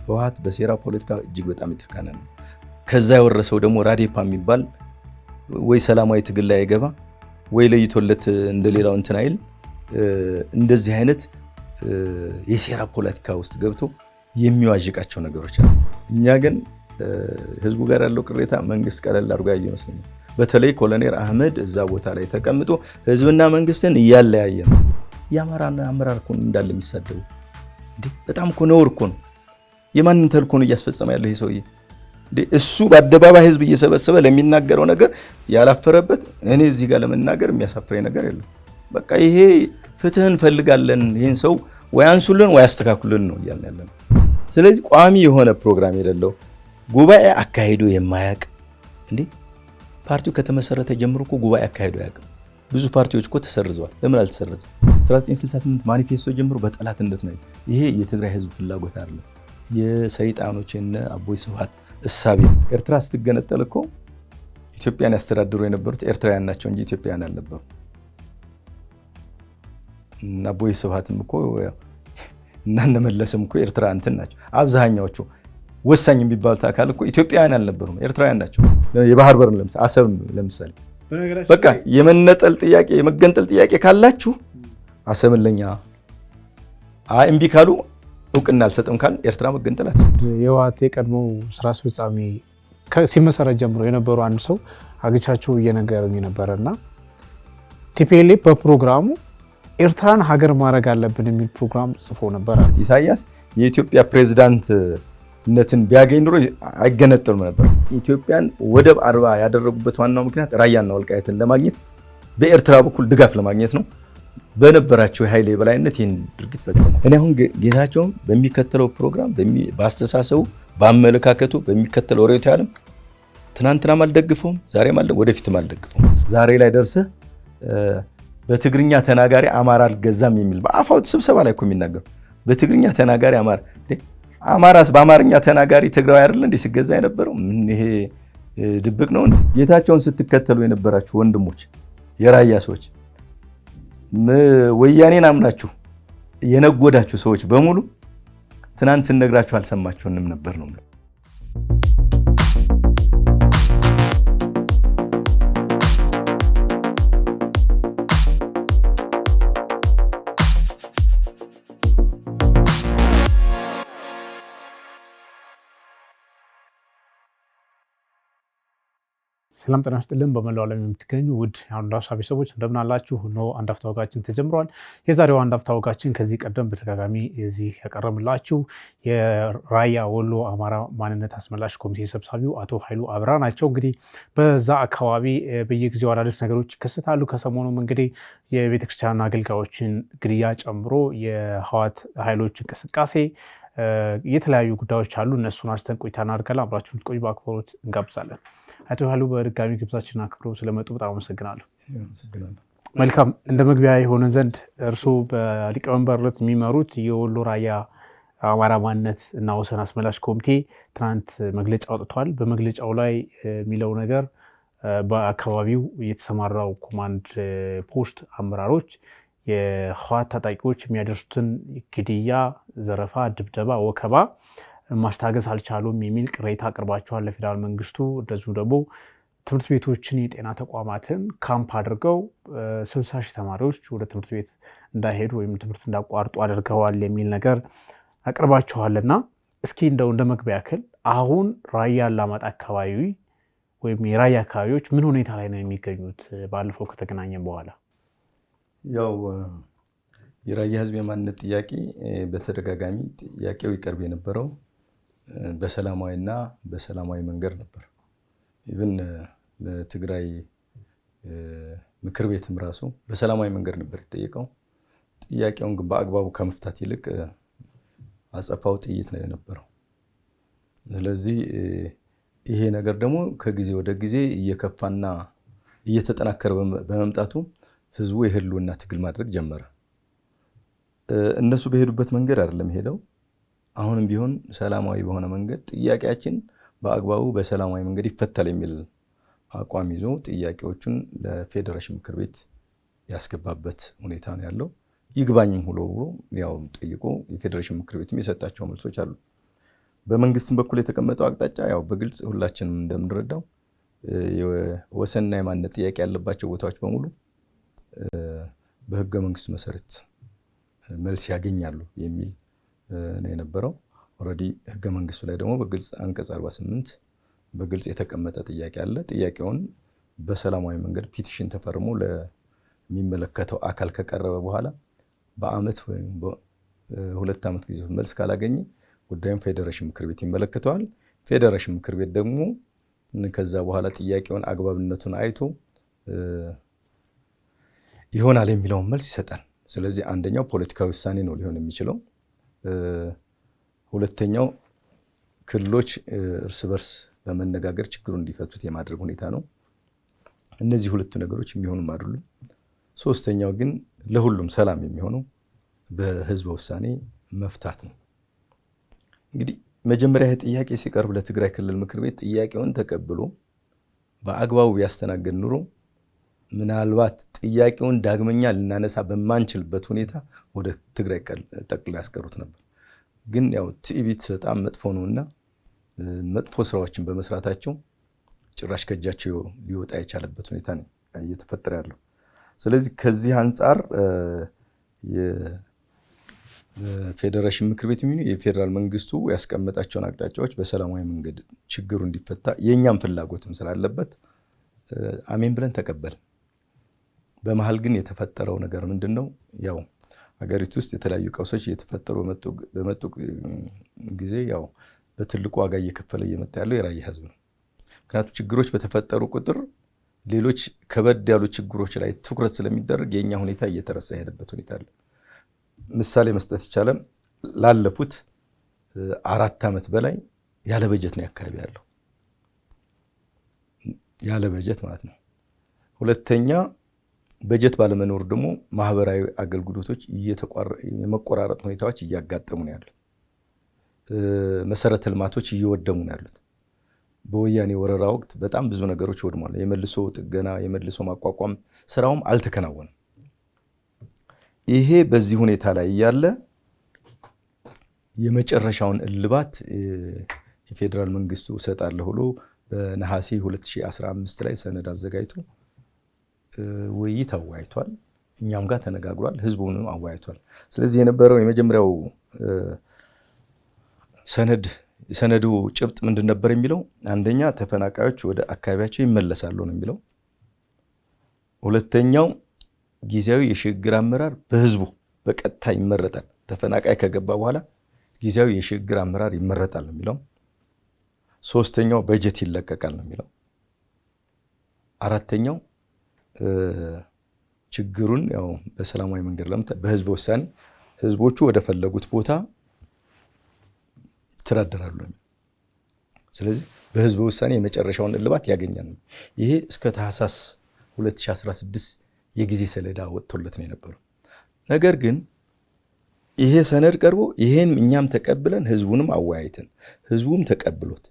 ህወሓት በሴራ ፖለቲካ እጅግ በጣም የተካነ ነው። ከዛ የወረሰው ደግሞ ራዴፓ የሚባል ወይ ሰላማዊ ትግል ላይ አይገባ ወይ ለይቶለት እንደሌላው እንትን አይል እንደዚህ አይነት የሴራ ፖለቲካ ውስጥ ገብቶ የሚዋዥቃቸው ነገሮች አሉ። እኛ ግን ህዝቡ ጋር ያለው ቅሬታ መንግስት ቀለል አድርጎ ያየው መስለኛል። በተለይ ኮሎኔል አህመድ እዛ ቦታ ላይ ተቀምጦ ህዝብና መንግስትን እያለያየ ነው። የአማራና አመራር እኮ እንዳለ የሚሳደቡ እንዴ! በጣም እኮ ነውር እኮ ነው። የማንን ተልእኮ ነው እያስፈጸመ ያለው ይሄ ሰውዬ? እሱ በአደባባይ ህዝብ እየሰበሰበ ለሚናገረው ነገር ያላፈረበት እኔ እዚህ ጋር ለመናገር የሚያሳፍረኝ ነገር የለም። በቃ ይሄ ፍትህ እንፈልጋለን፣ ይሄን ሰው ወይ አንሱልን ወይ አስተካክሉልን ነው እያልን ያለነው። ስለዚህ ቋሚ የሆነ ፕሮግራም የሌለው ጉባኤ አካሄዱ የማያውቅ እንዴ! ፓርቲው ከተመሰረተ ጀምሮ እኮ ጉባኤ አካሄዱ አያውቅም። ብዙ ፓርቲዎች እኮ ተሰርዘዋል። ለምን አልተሰረዘም? 1968 ማኒፌስቶ ጀምሮ በጠላትነት ነው። ይሄ የትግራይ ህዝብ ፍላጎት አይደለም። የሰይጣኖች እና አቦይ ስብሃት እሳቤ። ኤርትራ ስትገነጠል እኮ ኢትዮጵያን ያስተዳድሩ የነበሩት ኤርትራውያን ናቸው እንጂ ኢትዮጵያውያን አልነበሩ። እና አቦይ ስብሃትም እኮ እና እነመለስም እኮ ኤርትራ እንትን ናቸው። አብዛኛዎቹ ወሳኝ የሚባሉት አካል እኮ ኢትዮጵያውያን አልነበሩም፣ ኤርትራውያን ናቸው። የባህር በር ለምሳሌ አሰብ ለምሳሌ በቃ የመነጠል ጥያቄ የመገንጠል ጥያቄ ካላችሁ አሰብን ለኛ እምቢ ካሉ እውቅና አልሰጥም ካል ኤርትራ መገንጠላት። የህወሓት የቀድሞ ስራ አስፈጻሚ ሲመሰረት ጀምሮ የነበሩ አንድ ሰው አግቻቸው እየነገሩኝ ነበርና ቲፒኤልኤፍ በፕሮግራሙ ኤርትራን ሀገር ማድረግ አለብን የሚል ፕሮግራም ጽፎ ነበር። ኢሳያስ የኢትዮጵያ ፕሬዝዳንትነትን ቢያገኝ ኑሮ አይገነጠሉም ነበር። ኢትዮጵያን ወደብ አልባ ያደረጉበት ዋናው ምክንያት ራያና ወልቃይትን ለማግኘት በኤርትራ በኩል ድጋፍ ለማግኘት ነው። በነበራቸው የኃይል የበላይነት ይህን ድርጊት ፈጽመው እኔ አሁን ጌታቸውም በሚከተለው ፕሮግራም በአስተሳሰቡ በአመለካከቱ በሚከተለው ርዕዮተ ዓለም ትናንትናም አልደግፈውም፣ ዛሬም ወደፊትም አልደግፈውም። ዛሬ ላይ ደርሰህ በትግርኛ ተናጋሪ አማራ አልገዛም የሚል በአፋው ስብሰባ ላይ እኮ የሚናገሩ በትግርኛ ተናጋሪ አማራስ በአማርኛ ተናጋሪ ትግራዊ አይደል እንዴ ሲገዛ የነበረው? ምን ይሄ ድብቅ ነው? ጌታቸውን ስትከተሉ የነበራችሁ ወንድሞች የራያ ሰዎች ወያኔን አምናችሁ የነጎዳችሁ ሰዎች በሙሉ ትናንት ስንነግራችሁ አልሰማችሁንም ነበር ነው። ሰላም ጤና ይስጥልን። በመላው ዓለም የምትገኙ ውድ የአንድ አፍታ ቤተሰቦች እንደምን አላችሁ? ነው አንድ አፍታ ወጋችን ተጀምሯል። የዛሬው አንድ አፍታ ወጋችን ከዚህ ቀደም በተደጋጋሚ እዚህ ያቀረብላችሁ የራያ ወሎ አማራ ማንነት አስመላሽ ኮሚቴ ሰብሳቢው አቶ ኃይሉ አብራ ናቸው። እንግዲህ በዛ አካባቢ በየጊዜው አዳዲስ ነገሮች ይከሰታሉ። ከሰሞኑም እንግዲህ የቤተክርስቲያን አገልጋዮችን ግድያ ጨምሮ የህወሓት ኃይሎች እንቅስቃሴ የተለያዩ ጉዳዮች አሉ። እነሱን አስተን ቆይታ እናደርጋለን። አብራችሁን ቆዩ በአክብሮት እንጋብዛለን። አቶ ኃይሉ በድጋሚ ግብዛችንን አክብረው ስለመጡ በጣም አመሰግናለሁ። መልካም እንደ መግቢያ የሆነ ዘንድ እርስዎ በሊቀመንበርነት የሚመሩት የወሎ ራያ አማራ ማንነት እና ወሰን አስመላሽ ኮሚቴ ትናንት መግለጫ አውጥቷል። በመግለጫው ላይ የሚለው ነገር በአካባቢው የተሰማራው ኮማንድ ፖስት አመራሮች የህወሓት ታጣቂዎች የሚያደርሱትን ግድያ፣ ዘረፋ፣ ድብደባ፣ ወከባ ማስታገስ አልቻሉም የሚል ቅሬታ አቅርባቸዋል ለፌዴራል መንግስቱ። እንደዚሁ ደግሞ ትምህርት ቤቶችን የጤና ተቋማትን ካምፕ አድርገው 60 ሺህ ተማሪዎች ወደ ትምህርት ቤት እንዳይሄዱ ወይም ትምህርት እንዳቋርጡ አድርገዋል የሚል ነገር አቅርባቸዋልና እስኪ እንደው እንደ መግቢያ ያክል አሁን ራያ አላማጣ አካባቢ ወይም የራያ አካባቢዎች ምን ሁኔታ ላይ ነው የሚገኙት? ባለፈው ከተገናኘን በኋላ ያው የራያ ህዝብ የማንነት ጥያቄ በተደጋጋሚ ጥያቄው ይቀርብ የነበረው በሰላማዊና በሰላማዊ መንገድ ነበር። ኢቭን ለትግራይ ምክር ቤትም ራሱ በሰላማዊ መንገድ ነበር የተጠየቀው። ጥያቄውን ግን በአግባቡ ከመፍታት ይልቅ አጸፋው ጥይት ነው የነበረው። ስለዚህ ይሄ ነገር ደግሞ ከጊዜ ወደ ጊዜ እየከፋና እየተጠናከረ በመምጣቱ ህዝቡ የህልውና ትግል ማድረግ ጀመረ። እነሱ በሄዱበት መንገድ አይደለም ሄደው አሁንም ቢሆን ሰላማዊ በሆነ መንገድ ጥያቄያችን በአግባቡ በሰላማዊ መንገድ ይፈታል የሚል አቋም ይዞ ጥያቄዎቹን ለፌዴሬሽን ምክር ቤት ያስገባበት ሁኔታ ነው ያለው። ይግባኝም ሁሉ ያው ጠይቆ የፌዴሬሽን ምክር ቤትም የሰጣቸው መልሶች አሉ። በመንግስትም በኩል የተቀመጠው አቅጣጫ ያው በግልጽ ሁላችንም እንደምንረዳው የወሰንና የማንነት ጥያቄ ያለባቸው ቦታዎች በሙሉ በህገ መንግስቱ መሰረት መልስ ያገኛሉ የሚል ነው የነበረው። ኦልሬዲ ህገ መንግስቱ ላይ ደግሞ በግልጽ አንቀጽ 48 በግልጽ የተቀመጠ ጥያቄ አለ። ጥያቄውን በሰላማዊ መንገድ ፒቲሽን ተፈርሞ ለሚመለከተው አካል ከቀረበ በኋላ በአመት ወይም በ2 ዓመት ጊዜ መልስ ካላገኘ ጉዳዩን ፌዴሬሽን ምክር ቤት ይመለከተዋል። ፌዴሬሽን ምክር ቤት ደግሞ ከዛ በኋላ ጥያቄውን አግባብነቱን አይቶ ይሆናል የሚለውን መልስ ይሰጣል። ስለዚህ አንደኛው ፖለቲካዊ ውሳኔ ነው ሊሆን የሚችለው። ሁለተኛው ክልሎች እርስ በርስ በመነጋገር ችግሩን እንዲፈቱት የማድረግ ሁኔታ ነው። እነዚህ ሁለቱ ነገሮች የሚሆኑም አይደሉም። ሶስተኛው ግን ለሁሉም ሰላም የሚሆነው በህዝበ ውሳኔ መፍታት ነው። እንግዲህ መጀመሪያ ጥያቄ ሲቀርብ ለትግራይ ክልል ምክር ቤት ጥያቄውን ተቀብሎ በአግባቡ ቢያስተናግድ ኑሮ ምናልባት ጥያቄውን ዳግመኛ ልናነሳ በማንችልበት ሁኔታ ወደ ትግራይ ጠቅልለው ያስቀሩት ነበር። ግን ያው ትዕቢት በጣም መጥፎ ነውና መጥፎ ስራዎችን በመስራታቸው ጭራሽ ከእጃቸው ሊወጣ የቻለበት ሁኔታ ነው እየተፈጠረ ያለው። ስለዚህ ከዚህ አንጻር የፌዴሬሽን ምክር ቤት የሚሆኑ የፌዴራል መንግስቱ ያስቀመጣቸውን አቅጣጫዎች በሰላማዊ መንገድ ችግሩ እንዲፈታ የኛም ፍላጎትም ስላለበት አሜን ብለን ተቀበል። በመሃል ግን የተፈጠረው ነገር ምንድነው? ያው ሀገሪቱ ውስጥ የተለያዩ ቀውሶች እየተፈጠሩ በመጡ ጊዜ ያው በትልቁ ዋጋ እየከፈለ እየመጣ ያለው የራያ ህዝብ ነው። ምክንያቱም ችግሮች በተፈጠሩ ቁጥር ሌሎች ከበድ ያሉ ችግሮች ላይ ትኩረት ስለሚደረግ የኛ ሁኔታ እየተረሳ የሄደበት ሁኔታ አለ። ምሳሌ መስጠት ይቻላል። ላለፉት 4 ዓመት በላይ ያለ በጀት ነው አካባቢ ያለው፣ ያለ በጀት ማለት ነው። ሁለተኛ በጀት ባለመኖር ደግሞ ማህበራዊ አገልግሎቶች የመቆራረጥ ሁኔታዎች እያጋጠሙ ነው ያሉት። መሰረተ ልማቶች እየወደሙ ነው ያሉት። በወያኔ ወረራ ወቅት በጣም ብዙ ነገሮች ወድሟል። የመልሶ ጥገና የመልሶ ማቋቋም ስራውም አልተከናወነም። ይሄ በዚህ ሁኔታ ላይ ያለ የመጨረሻውን እልባት የፌዴራል መንግስቱ ሰጣለሁ ብሎ በነሐሴ 2015 ላይ ሰነድ አዘጋጅቶ ውይይት አወያይቷል። እኛም ጋር ተነጋግሯል፣ ህዝቡንም አወያይቷል። ስለዚህ የነበረው የመጀመሪያው ሰነዱ ጭብጥ ምንድን ነበር የሚለው? አንደኛ ተፈናቃዮች ወደ አካባቢያቸው ይመለሳሉ ነው የሚለው። ሁለተኛው ጊዜያዊ የሽግግር አመራር በህዝቡ በቀጥታ ይመረጣል። ተፈናቃይ ከገባ በኋላ ጊዜያዊ የሽግግር አመራር ይመረጣል ነው የሚለው። ሶስተኛው በጀት ይለቀቃል ነው የሚለው። አራተኛው ችግሩን ያው በሰላማዊ መንገድ በህዝብ ውሳኔ ህዝቦቹ ወደ ፈለጉት ቦታ ይተዳደራሉ። ስለዚህ በህዝብ ውሳኔ የመጨረሻውን እልባት ያገኛል። ይሄ እስከ ታህሳስ 2016 የጊዜ ሰሌዳ ወጥቶለት ነው የነበረው። ነገር ግን ይሄ ሰነድ ቀርቦ ይሄን እኛም ተቀብለን ህዝቡንም አወያይተን ህዝቡም ተቀብሎት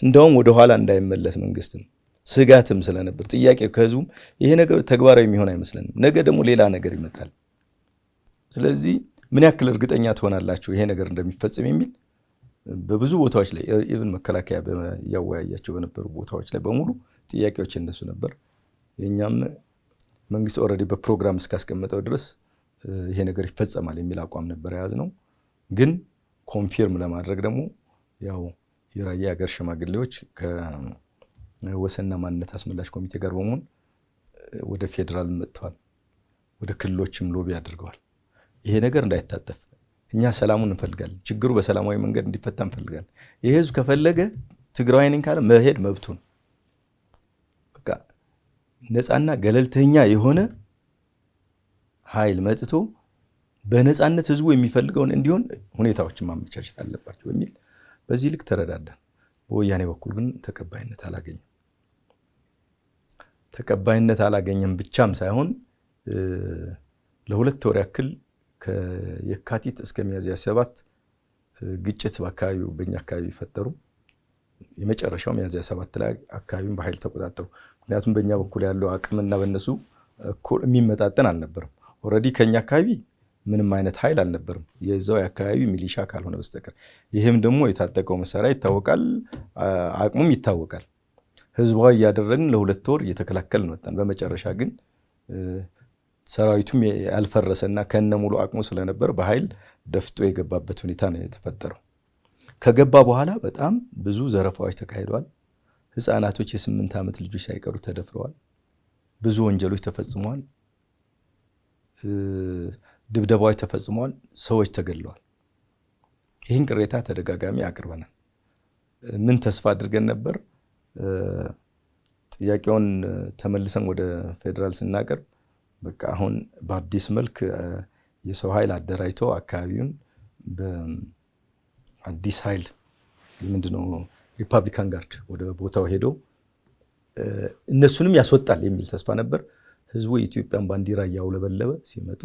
እንደውም ወደ ኋላ እንዳይመለስ መንግስትም ስጋትም ስለነበር ጥያቄ ከህዝቡም ይሄ ነገር ተግባራዊ የሚሆን አይመስልንም፣ ነገ ደግሞ ሌላ ነገር ይመጣል። ስለዚህ ምን ያክል እርግጠኛ ትሆናላችሁ ይሄ ነገር እንደሚፈጽም የሚል በብዙ ቦታዎች ላይ ኢቭን መከላከያ ያወያያቸው በነበሩ ቦታዎች ላይ በሙሉ ጥያቄዎች እንደሱ ነበር። የኛም መንግስት ኦልሬዲ በፕሮግራም እስካስቀመጠው ድረስ ይሄ ነገር ይፈጸማል የሚል አቋም ነበር የያዝነው። ግን ኮንፊርም ለማድረግ ደግሞ ያው የራያ ሀገር ሽማግሌዎች ከወሰንና ማንነት አስመላሽ ኮሚቴ ጋር በመሆን ወደ ፌዴራል መጥተዋል። ወደ ክልሎችም ሎቢ አድርገዋል። ይሄ ነገር እንዳይታጠፍ እኛ ሰላሙን እንፈልጋለን። ችግሩ በሰላማዊ መንገድ እንዲፈታ እንፈልጋለን። ይሄ ህዝብ ከፈለገ ትግራይ ነኝ ካለ መሄድ መብቱ ነው። በቃ ነፃና ገለልተኛ የሆነ ኃይል መጥቶ በነፃነት ህዝቡ የሚፈልገውን እንዲሆን ሁኔታዎችን ማመቻቸት አለባቸው በሚል በዚህ ልክ ተረዳዳን። በወያኔ በኩል ግን ተቀባይነት አላገኘም ብቻም ሳይሆን ለ2 ወር ያክል ከየካቲት እስከ ሚያዝያ 7 ግጭት በአካባቢው በእኛ አካባቢ ፈጠሩ። የመጨረሻው ሚያዝያ 7 ላይ አካባቢውን በኃይል ተቆጣጠሩ። ምክንያቱም በእኛ በኩል ያለው አቅምና በእነሱ የሚመጣጠን አልነበረም። ኦልሬዲ ከኛ አካባቢ ምንም አይነት ኃይል አልነበርም የዛው የአካባቢ ሚሊሻ ካልሆነ በስተቀር። ይህም ደግሞ የታጠቀው መሳሪያ ይታወቃል፣ አቅሙም ይታወቃል። ህዝባዊ እያደረግን ለሁለት ወር እየተከላከልን መጣን። በመጨረሻ ግን ሰራዊቱም ያልፈረሰና ከነ ሙሉ አቅሙ ስለነበር በኃይል ደፍጦ የገባበት ሁኔታ ነው የተፈጠረው። ከገባ በኋላ በጣም ብዙ ዘረፋዎች ተካሂደዋል። ህፃናቶች የ8 ዓመት ልጆች ሳይቀሩ ተደፍረዋል። ብዙ ወንጀሎች ተፈጽመዋል። ድብደባዎች ተፈጽመዋል። ሰዎች ተገድለዋል። ይህን ቅሬታ ተደጋጋሚ አቅርበናል። ምን ተስፋ አድርገን ነበር? ጥያቄውን ተመልሰን ወደ ፌዴራል ስናቀርብ በቃ አሁን በአዲስ መልክ የሰው ኃይል አደራጅቶ አካባቢውን በአዲስ ኃይል ምንድነው ሪፐብሊካን ጋርድ ወደ ቦታው ሄዶ እነሱንም ያስወጣል የሚል ተስፋ ነበር። ህዝቡ የኢትዮጵያን ባንዲራ እያውለበለበ ሲመጡ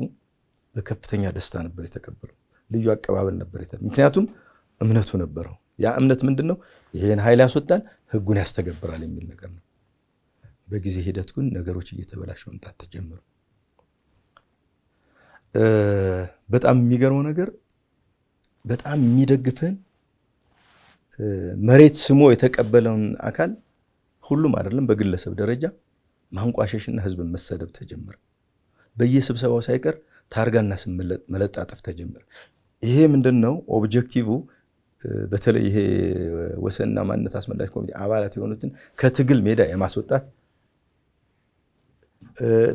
በከፍተኛ ደስታ ነበር የተቀበለው። ልዩ አቀባበል ነበር። ምክንያቱም እምነቱ ነበረው። ያ እምነት ምንድነው? ይሄን ኃይል ያስወጣል፣ ህጉን ያስተገብራል የሚል ነገር ነው። በጊዜ ሂደት ግን ነገሮች እየተበላሹ መምጣት ተጀመሩ። በጣም የሚገርመው ነገር በጣም የሚደግፈን መሬት ስሞ የተቀበለውን አካል ሁሉም አይደለም በግለሰብ ደረጃ ማንቋሸሽና ህዝብን መሰደብ ተጀመረ። በየስብሰባው ሳይቀር ታርጋና ስም መለጣጠፍ ተጀመረ። ይሄ ምንድነው ኦብጀክቲቭ? በተለይ ይሄ ወሰንና ማንነት አስመላሽ ኮሚቴ አባላት የሆኑትን ከትግል ሜዳ የማስወጣት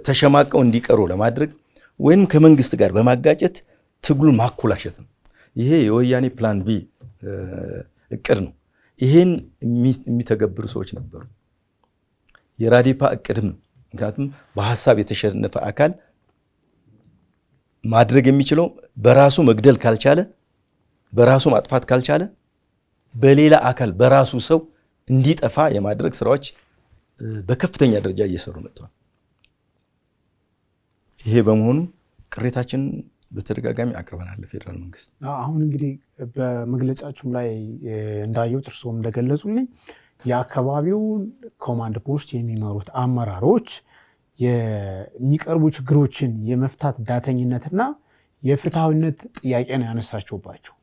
ተሸማቀው እንዲቀሩ ለማድረግ ወይም ከመንግስት ጋር በማጋጨት ትግሉን ማኮላሸት ነው። ይሄ የወያኔ ፕላን ቢ እቅድ ነው። ይሄን የሚተገብሩ ሰዎች ነበሩ። የራዴፓ እቅድም ነው። ምክንያቱም በሐሳብ የተሸነፈ አካል ማድረግ የሚችለው በራሱ መግደል ካልቻለ፣ በራሱ ማጥፋት ካልቻለ በሌላ አካል በራሱ ሰው እንዲጠፋ የማድረግ ስራዎች በከፍተኛ ደረጃ እየሰሩ መጥተዋል። ይሄ በመሆኑ ቅሬታችን በተደጋጋሚ አቅርበናል ለፌዴራል መንግስት። አሁን እንግዲህ በመግለጫችሁም ላይ እንዳየሁት እርስዎም እንደገለጹልኝ የአካባቢው ኮማንድ ፖስት የሚመሩት አመራሮች የሚቀርቡ ችግሮችን የመፍታት ዳተኝነትና የፍትሐዊነት ጥያቄ ነው ያነሳችሁባቸው።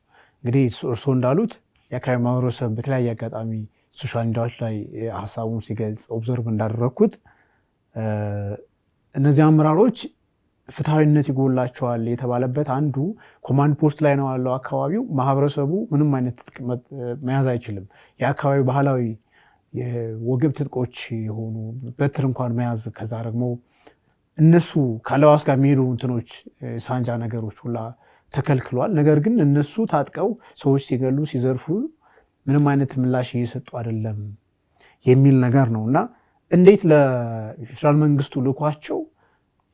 እንግዲህ እርስዎ እንዳሉት የአካባቢ ማህበረሰብ በተለያየ አጋጣሚ ሶሻል ሚዲያዎች ላይ ሀሳቡን ሲገልጽ ኦብዘርቭ እንዳደረግኩት እነዚህ አመራሮች ፍትሐዊነት ይጎላቸዋል የተባለበት አንዱ ኮማንድ ፖስት ላይ ነው ያለው። አካባቢው ማህበረሰቡ ምንም አይነት መያዝ አይችልም። የአካባቢው ባህላዊ የወገብ ትጥቆች የሆኑ በትር እንኳን መያዝ፣ ከዛ ደግሞ እነሱ ካለባስ ጋር የሚሄዱ እንትኖች ሳንጃ ነገሮች ሁላ ተከልክሏል። ነገር ግን እነሱ ታጥቀው ሰዎች ሲገሉ ሲዘርፉ ምንም አይነት ምላሽ እየሰጡ አይደለም የሚል ነገር ነው እና እንዴት ለፌዴራል መንግስቱ ልኳቸው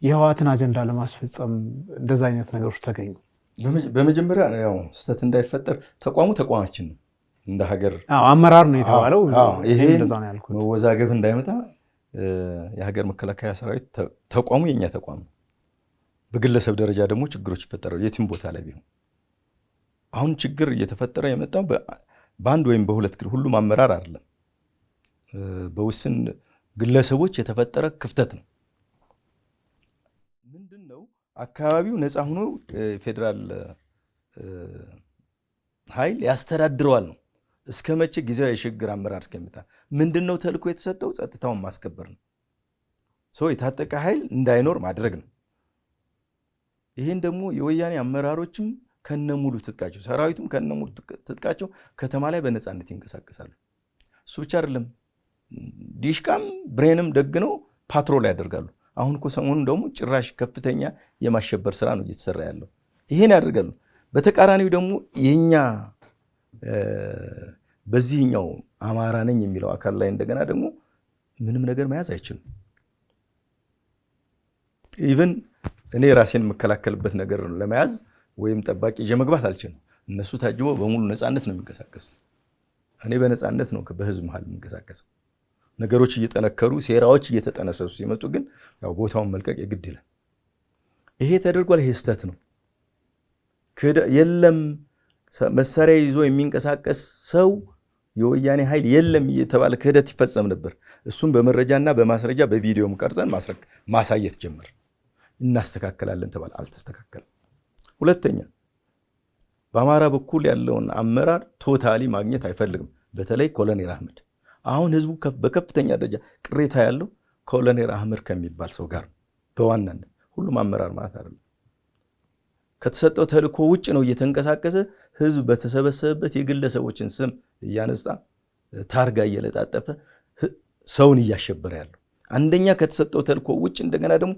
የህወሓትን አጀንዳ ለማስፈጸም እንደዛ አይነት ነገሮች ተገኙ? በመጀመሪያ ያው ስህተት እንዳይፈጠር ተቋማችን ነው እንደ ሀገር አመራር ነው የተባለው። ይሄ መወዛገብ እንዳይመጣ የሀገር መከላከያ ሰራዊት ተቋሙ የኛ ተቋም ነው። በግለሰብ ደረጃ ደግሞ ችግሮች ይፈጠራሉ የትም ቦታ ላይ ቢሆን። አሁን ችግር እየተፈጠረ የመጣው በአንድ ወይም በሁለት ሁሉም አመራር አይደለም፣ በውስን ግለሰቦች የተፈጠረ ክፍተት ነው። ምንድነው አካባቢው ነፃ ሆኖ ፌዴራል ኃይል ያስተዳድረዋል ነው። እስከ መቼ? ጊዜያዊ የሽግግር አመራር እስከሚመጣ። ምንድነው ተልዕኮ የተሰጠው? ጸጥታውን ማስከበር ነው። የታጠቀ ኃይል እንዳይኖር ማድረግ ነው። ይሄን ደግሞ የወያኔ አመራሮችም ከነሙሉ ትጥቃቸው፣ ሰራዊቱም ከነሙሉ ትጥቃቸው ከተማ ላይ በነፃነት ይንቀሳቀሳሉ። እሱ ብቻ አይደለም፣ ዲሽቃም ብሬንም ደግነው ፓትሮል ያደርጋሉ። አሁን እኮ ሰሞኑን ደግሞ ጭራሽ ከፍተኛ የማሸበር ስራ ነው እየተሰራ ያለው። ይሄን ያደርጋሉ። በተቃራኒው ደግሞ የኛ በዚህኛው አማራ ነኝ የሚለው አካል ላይ እንደገና ደግሞ ምንም ነገር መያዝ አይችልም። ኢቭን እኔ ራሴን የምከላከልበት ነገር ለመያዝ ወይም ጠባቂ ይዤ መግባት አልችልም። እነሱ ታጅበው በሙሉ ነፃነት ነው የሚንቀሳቀሱ። እኔ በነፃነት ነው በህዝብ መሃል የምንቀሳቀሰው። ነገሮች እየጠነከሩ ሴራዎች እየተጠነሰሱ ሲመጡ ግን ያው ቦታውን መልቀቅ የግድ ይላል። ይሄ ተደርጓል። ይሄ ስህተት ነው። የለም መሳሪያ ይዞ የሚንቀሳቀስ ሰው የወያኔ ኃይል የለም እየተባለ ክህደት ይፈጸም ነበር። እሱም በመረጃና በማስረጃ በቪዲዮም ቀርጸን ማሳየት ጀመር። እናስተካከላለን ተባለ፣ አልተስተካከለም። ሁለተኛ በአማራ በኩል ያለውን አመራር ቶታሊ ማግኘት አይፈልግም። በተለይ ኮሎኔል አህመድ አሁን ህዝቡ በከፍተኛ ደረጃ ቅሬታ ያለው ኮሎኔል አህመድ ከሚባል ሰው ጋር በዋናነት ሁሉም አመራር ማለት አይደለም። ከተሰጠው ተልእኮ ውጭ ነው እየተንቀሳቀሰ ህዝብ በተሰበሰበበት የግለሰቦችን ስም እያነሳ ታርጋ እየለጣጠፈ ሰውን እያሸበረ ያለው። አንደኛ ከተሰጠው ተልእኮ ውጭ እንደገና ደግሞ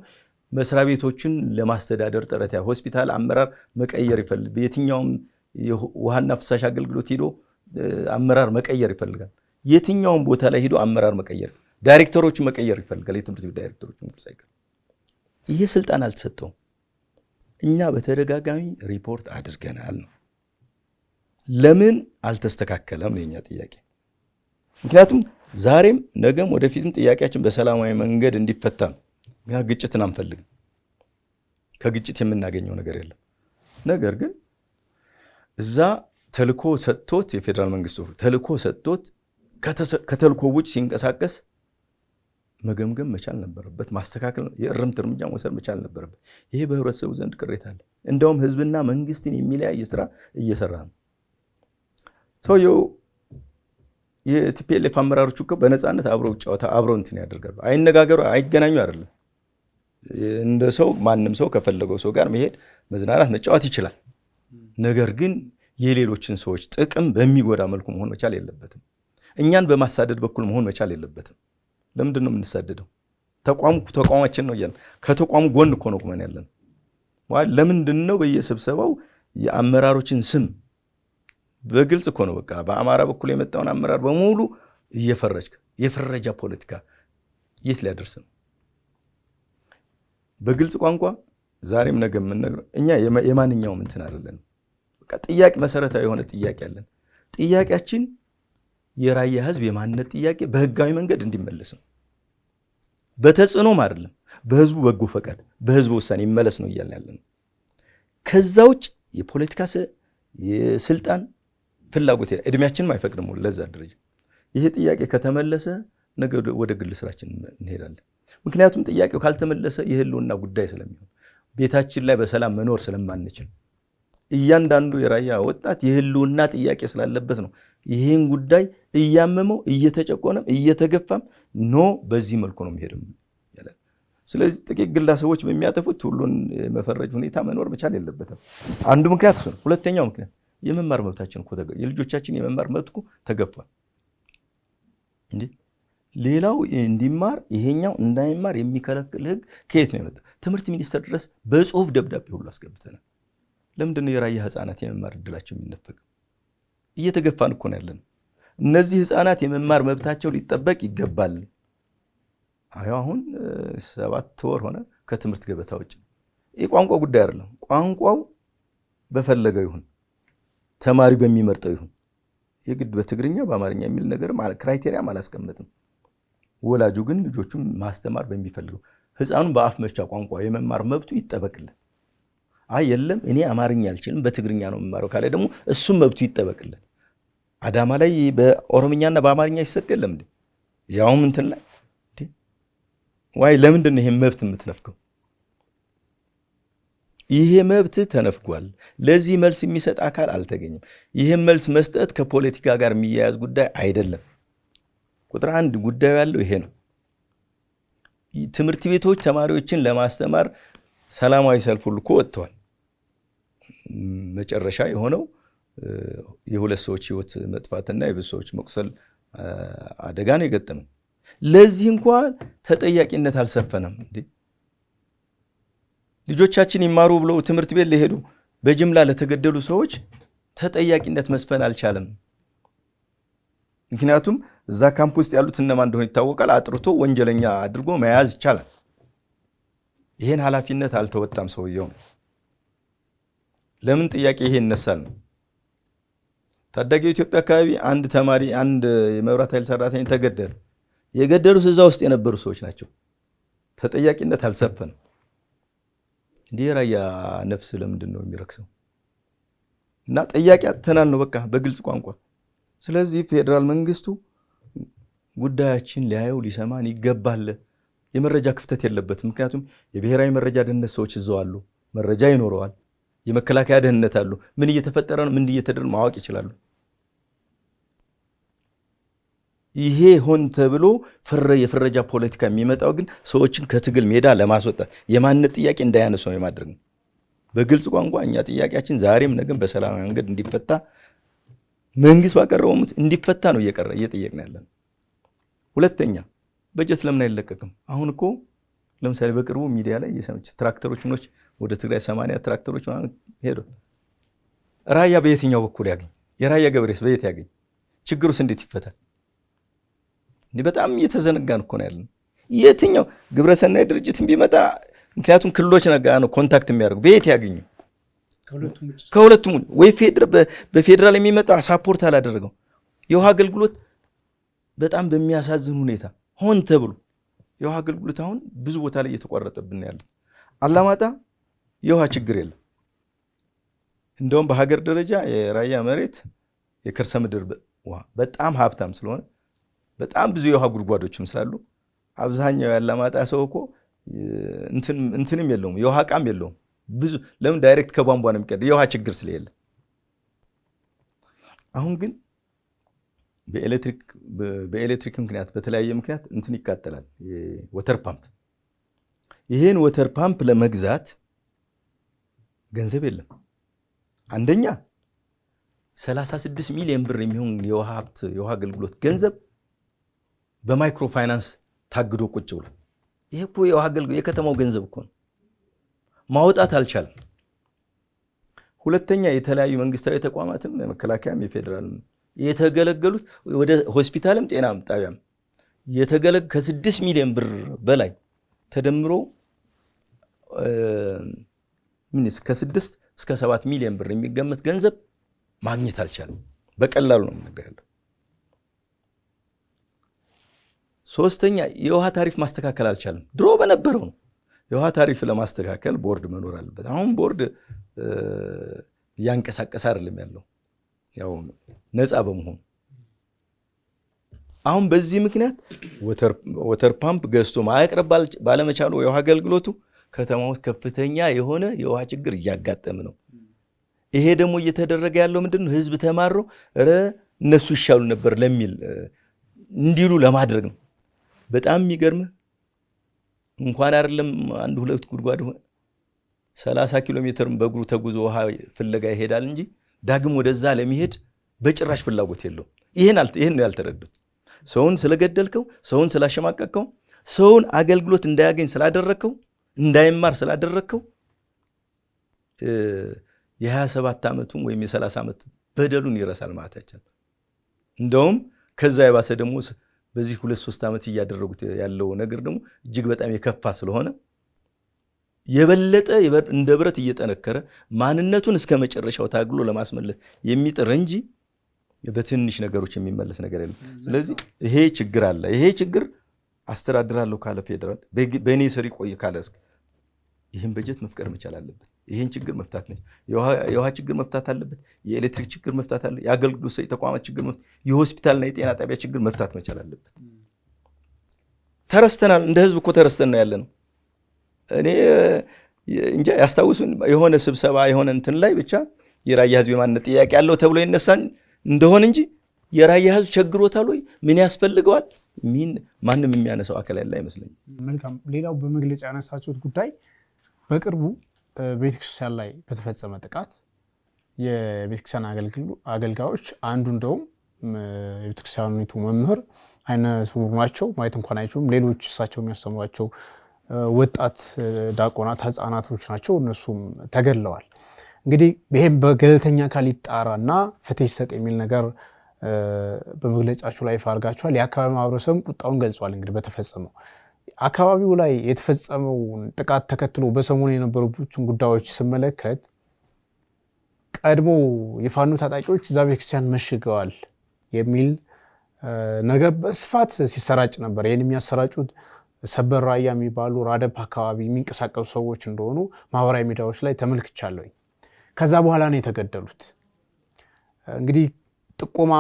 መስሪያ ቤቶችን ለማስተዳደር ጥረት ሆስፒታል አመራር መቀየር ይፈልጋል። የትኛውም ውሃና ፍሳሽ አገልግሎት ሄዶ አመራር መቀየር ይፈልጋል። የትኛውም ቦታ ላይ ሄዶ አመራር መቀየር፣ ዳይሬክተሮች መቀየር ይፈልጋል። የትምህርት ቤት ዳይሬክተሮች ሳይቀር ይሄ ስልጣን አልተሰጠውም። እኛ በተደጋጋሚ ሪፖርት አድርገናል ነው። ለምን አልተስተካከለም ነው የኛ ጥያቄ። ምክንያቱም ዛሬም ነገም ወደፊትም ጥያቄያችን በሰላማዊ መንገድ እንዲፈታ ነው። ግጭትን አንፈልግም። ከግጭት የምናገኘው ነገር የለም። ነገር ግን እዛ ተልኮ ሰጥቶት የፌዴራል መንግስቱ ተልኮ ሰጥቶት ከተልኮ ውጭ ሲንቀሳቀስ መገምገም መቻል ነበረበት። ማስተካከል፣ የእርምት እርምጃ መውሰድ መቻል ነበረበት። ይሄ በህብረተሰቡ ዘንድ ቅሬታ አለ። እንደውም ህዝብና መንግስትን የሚለያይ ስራ እየሰራ ነው ሰውየው። የቲፒኤልኤፍ አመራሮች እኮ በነፃነት አብረው ጨዋታ አብረው እንትን ያደርጋሉ። አይነጋገሩ፣ አይገናኙ አይደለም። እንደ ሰው ማንም ሰው ከፈለገው ሰው ጋር መሄድ፣ መዝናናት፣ መጫወት ይችላል። ነገር ግን የሌሎችን ሰዎች ጥቅም በሚጎዳ መልኩ መሆን መቻል የለበትም። እኛን በማሳደድ በኩል መሆን መቻል የለበትም። ለምንድን ነው የምንሳደደው? ተቋማችን ነው እያልን ከተቋሙ ጎን እኮ ነው ቁመን ያለን። ለምንድን ነው በየስብሰባው የአመራሮችን ስም በግልጽ እኮ ነው በቃ በአማራ በኩል የመጣውን አመራር በሙሉ እየፈረጅክ የፍረጃ ፖለቲካ የት ሊያደርስ ነው? በግልጽ ቋንቋ ዛሬም ነገ የምንነግረው እኛ የማንኛውም እንትን አይደለም። በቃ ጥያቄ መሰረታዊ የሆነ ጥያቄ አለን። ጥያቄያችን የራያ ህዝብ የማንነት ጥያቄ በህጋዊ መንገድ እንዲመለስ ነው። በተጽዕኖም አይደለም፣ በህዝቡ በጎ ፈቃድ በህዝቡ ውሳኔ ይመለስ ነው እያልን ያለን። ከዛ ውጭ የፖለቲካ የስልጣን ፍላጎት እድሜያችንም አይፈቅድም ለዛ ደረጃ። ይሄ ጥያቄ ከተመለሰ ነገ ወደ ግል ስራችን እንሄዳለን። ምክንያቱም ጥያቄው ካልተመለሰ የህልውና ጉዳይ ስለሚሆን ቤታችን ላይ በሰላም መኖር ስለማንችል እያንዳንዱ የራያ ወጣት የህልውና ጥያቄ ስላለበት ነው ይህን ጉዳይ እያመመው እየተጨቆነም እየተገፋም ኖ በዚህ መልኩ ነው የሚሄድም ያለን። ስለዚህ ጥቂት ግለሰቦች በሚያጠፉት ሁሉን መፈረጅ ሁኔታ መኖር መቻል የለበትም። አንዱ ምክንያት እሱ ነው። ሁለተኛው ምክንያት የመማር መብታችን እኮ የልጆቻችን የመማር መብት እኮ ተገፏል። እንዴ ሌላው እንዲማር ይሄኛው እንዳይማር የሚከለክል ህግ ከየት ነው የመጣው? ትምህርት ሚኒስቴር ድረስ በጽሁፍ ደብዳቤ ሁሉ አስገብተናል። ለምንድን ነው የራያ ህፃናት የመማር እድላቸው የሚነፈግ? እየተገፋን እኮ ነው ያለን። እነዚህ ህፃናት የመማር መብታቸው ሊጠበቅ ይገባል። አሁን 7 ወር ሆነ ከትምህርት ገበታ ውጭ። ይህ ቋንቋ ጉዳይ አይደለም። ቋንቋው በፈለገው ይሁን፣ ተማሪ በሚመርጠው ይሁን፣ የግድ በትግርኛ በአማርኛ የሚል ነገር ክራይቴሪያም አላስቀመጥም። ወላጁ ግን ልጆቹን ማስተማር በሚፈልገው ህፃኑን በአፍ መፍቻ ቋንቋ የመማር መብቱ ይጠበቅለት። የለም እኔ አማርኛ አልችልም በትግርኛ ነው የምማረው ካለ ደግሞ እሱም መብቱ ይጠበቅለት። አዳማ ላይ በኦሮምኛና በአማርኛ ይሰጥ የለም እንዴ? ያውም እንትን ላይ ለምንድን ነው ይሄን መብት የምትነፍገው? ይሄ መብት ተነፍጓል። ለዚህ መልስ የሚሰጥ አካል አልተገኘም። ይሄን መልስ መስጠት ከፖለቲካ ጋር የሚያያዝ ጉዳይ አይደለም። ቁጥር 1 ጉዳዩ ያለው ይሄ ነው። ትምህርት ቤቶች ተማሪዎችን ለማስተማር ሰላማዊ ሰልፍ ሁሉ እኮ ወጥተዋል። መጨረሻ የሆነው የሁለት ሰዎች ህይወት መጥፋትና የብዙ ሰዎች መቁሰል አደጋ ነው የገጠመን። ለዚህ እንኳን ተጠያቂነት አልሰፈነም እንዴ? ልጆቻችን ይማሩ ብለው ትምህርት ቤት ለሄዱ በጅምላ ለተገደሉ ሰዎች ተጠያቂነት መስፈን አልቻለም። ምክንያቱም እዛ ካምፕ ውስጥ ያሉት እነማን እንደሆነ ይታወቃል። አጥርቶ ወንጀለኛ አድርጎ መያዝ ይቻላል። ይሄን ኃላፊነት አልተወጣም ሰውየው። ለምን ጥያቄ ይሄ ይነሳል ነው። ታዳጊ ኢትዮጵያ አካባቢ አንድ ተማሪ አንድ የመብራት ኃይል ሰራተኛ ተገደለ። የገደሉት እዛ ውስጥ የነበሩ ሰዎች ናቸው። ተጠያቂነት አልሰፈንም። እንዲህ ራያ ነፍስ ለምንድን ነው የሚረክሰው? እና ጥያቄ አጥተናል ነው በቃ በግልጽ ቋንቋ። ስለዚህ ፌዴራል መንግስቱ ጉዳያችን ሊያየው ሊሰማን ይገባል። የመረጃ ክፍተት የለበትም። ምክንያቱም የብሔራዊ መረጃ ደህንነት ሰዎች እዛው አሉ፣ መረጃ ይኖረዋል። የመከላከያ ደህንነት አሉ። ምን እየተፈጠረ ነው፣ ምን እየተደረገ ማወቅ ይችላሉ። ይሄ ሆን ተብሎ የፍረጃ ፖለቲካ የሚመጣው ግን ሰዎችን ከትግል ሜዳ ለማስወጣት የማንነት ጥያቄ እንዳያነሱ የማድረግ ነው። በግልጽ ቋንቋ እኛ ጥያቄያችን ዛሬም ነገም በሰላማዊ መንገድ እንዲፈታ መንግስት ባቀረበው እንዲፈታ ነው እየጠየቅን ያለን። ሁለተኛ በጀት ለምን አይለቀቅም? አሁን እኮ ለምሳሌ በቅርቡ ሚዲያ ላይ የሰማች ትራክተሮች ምኖች ወደ ትግራይ 80 ትራክተሮች ሄዱ። ራያ በየትኛው በኩል ያገኝ? የራያ ገበሬስ በየት ያገኝ? ችግሩስ እንዴት ይፈታል? በጣም እየተዘነጋን እኮ ነው ያለን። የትኛው ግብረሰናይ ድርጅትን ቢመጣ ምክንያቱም ክልሎች ነው ኮንታክት የሚያደርጉ በየት ያገኙ? ከሁለቱም ወይ በፌዴራል የሚመጣ ሳፖርት አላደረገው። የውሃ አገልግሎት በጣም በሚያሳዝን ሁኔታ ሆን ተብሎ የውሃ አገልግሎት አሁን ብዙ ቦታ ላይ እየተቋረጠብን ያለው። አላማጣ የውሃ ችግር የለም። እንደውም በሀገር ደረጃ የራያ መሬት የከርሰ ምድር ውሃ በጣም ሀብታም ስለሆነ በጣም ብዙ የውሃ ጉድጓዶችም ስላሉ አብዛኛው ያላማጣ ሰው እኮ እንትንም የለውም፣ የውሃ ቃም የለውም። ብዙ ለምን ዳይሬክት ከቧንቧ ነው የሚቀዳ የውሃ ችግር ስለሌለ። አሁን ግን በኤሌክትሪክ ምክንያት በተለያየ ምክንያት እንትን ይቃጠላል፣ ወተር ፓምፕ። ይሄን ወተር ፓምፕ ለመግዛት ገንዘብ የለም። አንደኛ 36 ሚሊዮን ብር የሚሆን የውሃ ሀብት የውሃ አገልግሎት ገንዘብ በማይክሮ ፋይናንስ ታግዶ ቁጭ ብሎ፣ ይሄ እኮ የውሃ አገልግሎት የከተማው ገንዘብ እኮ ነው፣ ማውጣት አልቻለም። ሁለተኛ የተለያዩ መንግስታዊ ተቋማትም የመከላከያም የፌዴራልም የተገለገሉት ወደ ሆስፒታልም ጤና ጣቢያም ከ6 ሚሊዮን ብር በላይ ተደምሮ ከ6 እስከ 7 ሚሊዮን ብር የሚገመት ገንዘብ ማግኘት አልቻለም። በቀላሉ ነው የምነግርህ። ሶስተኛ የውሃ ታሪፍ ማስተካከል አልቻለም። ድሮ በነበረው ነው። የውሃ ታሪፍ ለማስተካከል ቦርድ መኖር አለበት። አሁን ቦርድ እያንቀሳቀሰ አይደለም ያለው፣ ያው ነፃ በመሆኑ አሁን በዚህ ምክንያት ወተር ፓምፕ ገዝቶ ማቅረብ ባለመቻሉ የውሃ አገልግሎቱ ከተማ ውስጥ ከፍተኛ የሆነ የውሃ ችግር እያጋጠመ ነው። ይሄ ደግሞ እየተደረገ ያለው ምንድነው? ህዝብ ተማሮ እነሱ ይሻሉ ነበር ለሚል እንዲሉ ለማድረግ ነው። በጣም የሚገርምህ እንኳን አይደለም አንድ ሁለት ጉድጓድ 30 ኪሎ ሜትር በእግሩ ተጉዞ ውሃ ፍለጋ ይሄዳል እንጂ ዳግም ወደዛ ለመሄድ በጭራሽ ፍላጎት የለውም። ይሄን ነው ያልተረዱት። ሰውን ስለገደልከው፣ ሰውን ስላሸማቀቅከው፣ ሰውን አገልግሎት እንዳያገኝ ስላደረግከው፣ እንዳይማር ስላደረግከው የ27 ዓመቱን ወይም የ30 ዓመት በደሉን ይረሳል ማለት አይቻልም። እንደውም ከዛ የባሰ ደግሞ በዚህ 2-3 ዓመት እያደረጉት ያለው ነገር ደግሞ እጅግ በጣም የከፋ ስለሆነ የበለጠ እንደ ብረት እየጠነከረ ማንነቱን እስከ መጨረሻው ታግሎ ለማስመለስ የሚጥር እንጂ በትንሽ ነገሮች የሚመለስ ነገር የለም። ስለዚህ ይሄ ችግር አለ። ይሄ ችግር አስተዳድራለሁ ካለ ፌዴራል በእኔ ስር ይቆይ ካለ ይህን በጀት መፍቀር መቻል አለበት። ይህን ችግር መፍታት ነው። የውሃ ችግር መፍታት አለበት። የኤሌክትሪክ ችግር መፍታት አለ። የአገልግሎት ሰጪ ተቋማት ችግር መፍታት፣ የሆስፒታልና የጤና ጣቢያ ችግር መፍታት መቻል አለበት። ተረስተናል። እንደ ህዝብ እኮ ተረስተን ነው ያለነው። እኔ እንጃ ያስታውሱን የሆነ ስብሰባ የሆነ እንትን ላይ ብቻ የራያ ህዝብ የማንነት ጥያቄ ያለው ተብሎ ይነሳን እንደሆነ እንጂ የራያ ህዝብ ቸግሮታል ወይ ምን ያስፈልገዋል ማንም የሚያነሳው አካል ያለ አይመስለኝም። መልካም። ሌላው በመግለጫ ያነሳችሁት ጉዳይ በቅርቡ ቤተክርስቲያን ላይ በተፈጸመ ጥቃት የቤተክርስቲያን አገልጋዮች አንዱ እንደውም የቤተክርስቲያኒቱ መምህር አይነ ስውር ናቸው፣ ማየት እንኳን አይችሉም። ሌሎች እሳቸው የሚያስተምሯቸው ወጣት ዲያቆናት ህፃናቶች ናቸው፣ እነሱም ተገድለዋል። እንግዲህ ይሄም በገለልተኛ አካል ይጣራና ፍትህ ይሰጥ የሚል ነገር በመግለጫችሁ ላይ አድርጋችኋል። የአካባቢ ማህበረሰብ ቁጣውን ገልጿል። እንግዲህ በተፈጸመው አካባቢው ላይ የተፈጸመው ጥቃት ተከትሎ በሰሞኑ የነበሩትን ጉዳዮች ስመለከት ቀድሞ የፋኖ ታጣቂዎች እዛ ቤተክርስቲያን መሽገዋል የሚል ነገር በስፋት ሲሰራጭ ነበር። ይህን የሚያሰራጩት ሰበር ራያ የሚባሉ ራደፕ አካባቢ የሚንቀሳቀሱ ሰዎች እንደሆኑ ማህበራዊ ሚዲያዎች ላይ ተመልክቻለሁ። ከዛ በኋላ ነው የተገደሉት። እንግዲህ ጥቆማ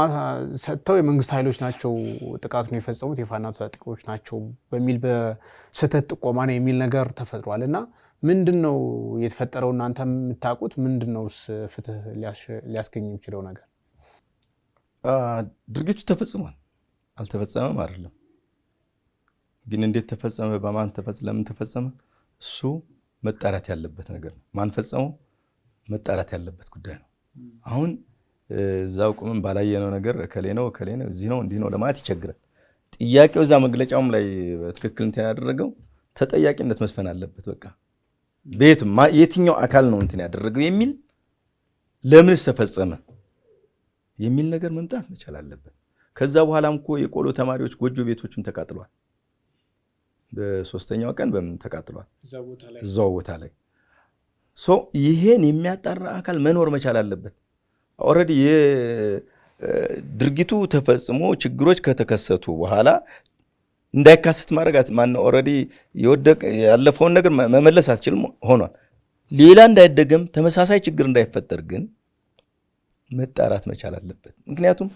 ሰጥተው የመንግስት ኃይሎች ናቸው ጥቃቱን የፈጸሙት የፋኖ ታጣቂዎች ናቸው በሚል በስህተት ጥቆማ ነው የሚል ነገር ተፈጥሯል። እና ምንድነው የተፈጠረው? እናንተ የምታውቁት ምንድነውስ ፍትህ ሊያስገኝ የሚችለው ነገር? ድርጊቱ ተፈጽሟል አልተፈጸመም አይደለም፣ ግን እንዴት ተፈጸመ፣ በማን ተፈጸመ፣ ለምን ተፈጸመ እሱ መጣራት ያለበት ነገር ነው። ማን ፈጸመው መጣራት ያለበት ጉዳይ ነው። አሁን እዛው ቁምን ባላየነው ነገር እከሌ ነው እዚህ ነው እንዲህ ነው ለማለት ይቸግራል። ጥያቄው እዛ መግለጫውም ላይ በትክክል እንትን ያደረገው ተጠያቂነት መስፈን አለበት። በቃ የትኛው አካል ነው እንትን ያደረገው የሚል ለምንስ ተፈጸመ የሚል ነገር መምጣት መቻል አለበት። ከዛ በኋላም እኮ የቆሎ ተማሪዎች ጎጆ ቤቶችን ተቃጥሏል። በሶስተኛው ቀን በምን ተቃጥሏል? እዛው ቦታ ላይ ይሄን የሚያጣራ አካል መኖር መቻል አለበት። ኦልሬዲ ድርጊቱ ተፈጽሞ ችግሮች ከተከሰቱ በኋላ እንዳይካሰት ማድረጋት ማነው ኦልሬዲ ያለፈውን ነገር መመለስ አትችልም ሆኗል። ሌላ እንዳይደገም ተመሳሳይ ችግር እንዳይፈጠር ግን መጣራት መቻል አለበት። ምክንያቱም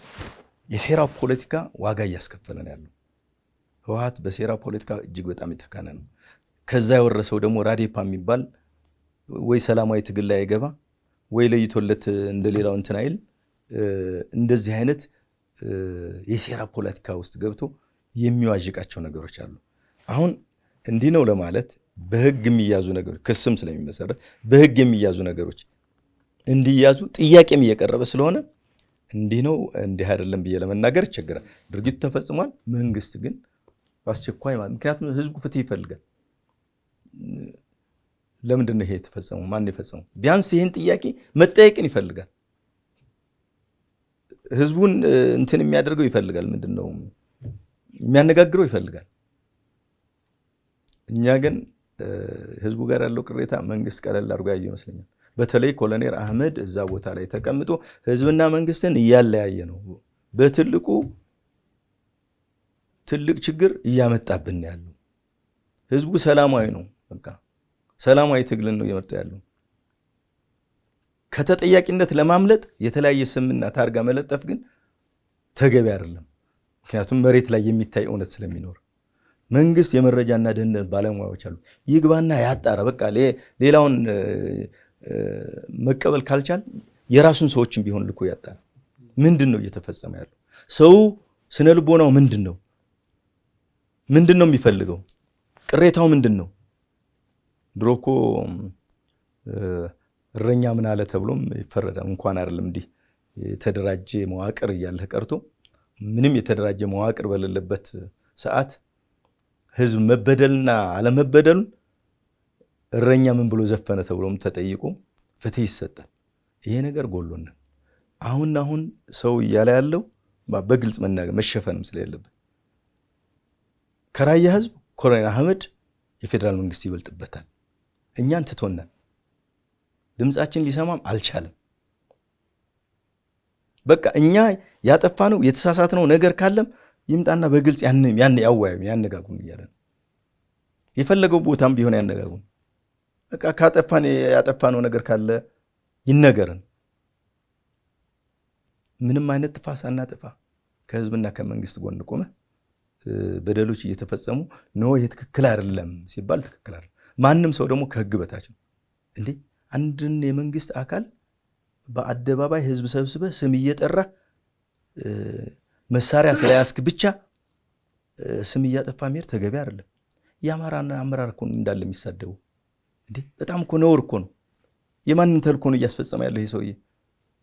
የሴራ ፖለቲካ ዋጋ እያስከፈለን ያለው ህወሓት በሴራ ፖለቲካ እጅግ በጣም የተካነ ነው። ከዛ የወረሰው ደግሞ ራዴፓ የሚባል ወይ ሰላማዊ ትግል ላይ አይገባ ወይ ለይቶለት እንደሌላው እንትን አይል እንደዚህ አይነት የሴራ ፖለቲካ ውስጥ ገብቶ የሚዋዥቃቸው ነገሮች አሉ። አሁን እንዲህ ነው ለማለት በህግ የሚያዙ ነገሮች ክስም ስለሚመሰረት በህግ የሚያዙ ነገሮች እንዲያዙ ጥያቄም እየቀረበ ስለሆነ እንዲህ ነው እንዲህ አይደለም ብዬ ለመናገር ይቸግራል። ድርጊቱ ተፈጽሟል። መንግስት ግን በአስቸኳይ ምክንያቱም ህዝቡ ፍትህ ይፈልጋል። ለምንድን ነው ይሄ የተፈጸመው? ማን የፈጸመው? ቢያንስ ይህን ጥያቄ መጠየቅን ይፈልጋል። ህዝቡን እንትን የሚያደርገው ይፈልጋል። ምንድነው የሚያነጋግረው ይፈልጋል። እኛ ግን ህዝቡ ጋር ያለው ቅሬታ መንግስት ቀለል አድርጎ ያየው ይመስለኛል። በተለይ ኮሎኔል አህመድ እዛ ቦታ ላይ ተቀምጦ ህዝብና መንግስትን እያለያየ ነው። በትልቁ ትልቅ ችግር እያመጣብን ያለው ህዝቡ ሰላማዊ ነው። በቃ ሰላማዊ ትግልን ነው እየመጣ ያለው። ከተጠያቂነት ለማምለጥ የተለያየ ስምና ታርጋ መለጠፍ ግን ተገቢ አይደለም። ምክንያቱም መሬት ላይ የሚታይ እውነት ስለሚኖር መንግስት የመረጃና ደህንነት ባለሙያዎች አሉ። ይግባና ያጣራ። በቃ ሌላውን መቀበል ካልቻል የራሱን ሰዎችን ቢሆን ልኮ ያጣራ። ምንድነው እየተፈጸመ ያለው? ሰው ስነ ልቦናው ምንድነው የሚፈልገው? ቅሬታው ምንድነው? ድሮኮ እረኛ ምን አለ ተብሎም ይፈረዳል። እንኳን አይደለም እንዲህ የተደራጀ መዋቅር እያለ ቀርቶ ምንም የተደራጀ መዋቅር በሌለበት ሰዓት ህዝብ መበደልና አለመበደሉን እረኛ ምን ብሎ ዘፈነ ተብሎም ተጠይቆ ፍትህ ይሰጣል። ይሄ ነገር ጎሎናል። አሁን ሰው እያለ ያለው በግልጽ መናገር መሸፈንም ስለሌለበት ከራያ ህዝብ ኮሎኔል አህመድ የፌደራል መንግስት ይበልጥበታል። እኛን ትቶናል። ድምጻችን ሊሰማም አልቻለም። በቃ እኛ ያጠፋነው የተሳሳትነው ነገር ካለም ይምጣና በግልጽ ያን ያወያዩ ያነጋጉን እያለ ነው። የፈለገው ቦታም ቢሆን ያነጋጉን። በቃ ካጠፋን ያጠፋነው ነገር ካለ ይነገረን። ምንም አይነት ጥፋት ሳናጠፋ ከህዝብና ከመንግስት ጎን ቆመ በደሎች እየተፈጸሙ ነው ይሄ ትክክል አይደለም ሲባል ትክክል አይደለም። ማንም ሰው ደግሞ ከህግ በታች ነው እንዴ? አንድን የመንግስት አካል በአደባባይ ህዝብ ሰብስበ ስም እየጠራ መሳሪያ ስለያዝክ ብቻ ስም እያጠፋ መሄድ ተገቢ አይደለም። የአማራና አመራር እኮ እንዳለ የሚሳደቡ እንዴ! በጣም እኮ ነውር እኮ ነው። የማንን ተልእኮ ነው እያስፈጸመ ያለው ይሄ ሰውዬ?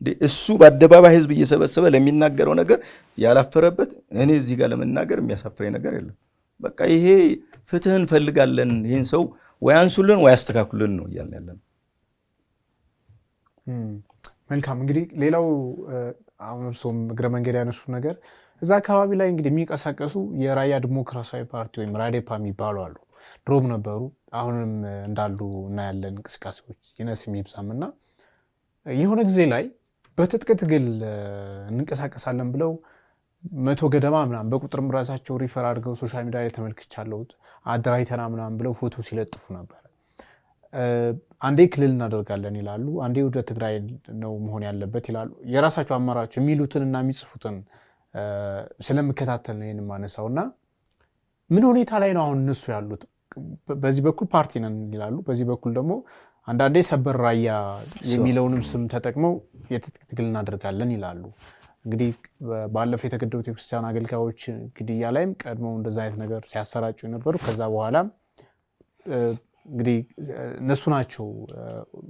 እንዴ እሱ በአደባባይ ህዝብ እየሰበሰበ ለሚናገረው ነገር ያላፈረበት እኔ እዚህ ጋር ለመናገር የሚያሳፍረኝ ነገር የለም። በቃ ይሄ ፍትህ እንፈልጋለን፣ ይሄን ሰው ወይ አንሱልን ወይ አስተካክሉልን ነው እያልን ያለን። መልካም። እንግዲህ ሌላው አሁን እርሶም እግረ መንገድ ያነሱት ነገር እዛ አካባቢ ላይ እንግዲህ የሚንቀሳቀሱ የራያ ዲሞክራሲያዊ ፓርቲ ወይም ራዴፓ የሚባሉ አሉ። ድሮም ነበሩ፣ አሁንም እንዳሉ እናያለን። እንቅስቃሴዎች ይነስ የሚብዛም እና የሆነ ጊዜ ላይ በትጥቅ ትግል እንንቀሳቀሳለን ብለው 100 ገደማ ምናምን በቁጥርም ራሳቸው ሪፈር አድርገው ሶሻል ሚዲያ ላይ ተመልክቻለሁ። አደራጅተና ምናምን ብለው ፎቶ ሲለጥፉ ነበር። አንዴ ክልል እናደርጋለን ይላሉ፣ አንዴ ወደ ትግራይ ነው መሆን ያለበት ይላሉ። የራሳቸው አማራጭ የሚሉትንና የሚጽፉትን ስለምከታተል ነው ይሄን ማነሳውና ምን ሁኔታ ላይ ነው አሁን እነሱ ያሉት? በዚህ በኩል ፓርቲ ነን ይላሉ፣ በዚህ በኩል ደግሞ አንዳንዴ ሰበር ራያ የሚለውንም ስም ተጠቅመው የትጥቅ ትግል እናደርጋለን ይላሉ። እንግዲህ ባለፈው የተገደሉት የክርስቲያን አገልጋዮች ግድያ ላይም ቀድሞ እንደዛ አይነት ነገር ሲያሰራጩ የነበሩ ከዛ በኋላ እንግዲህ እነሱ ናቸው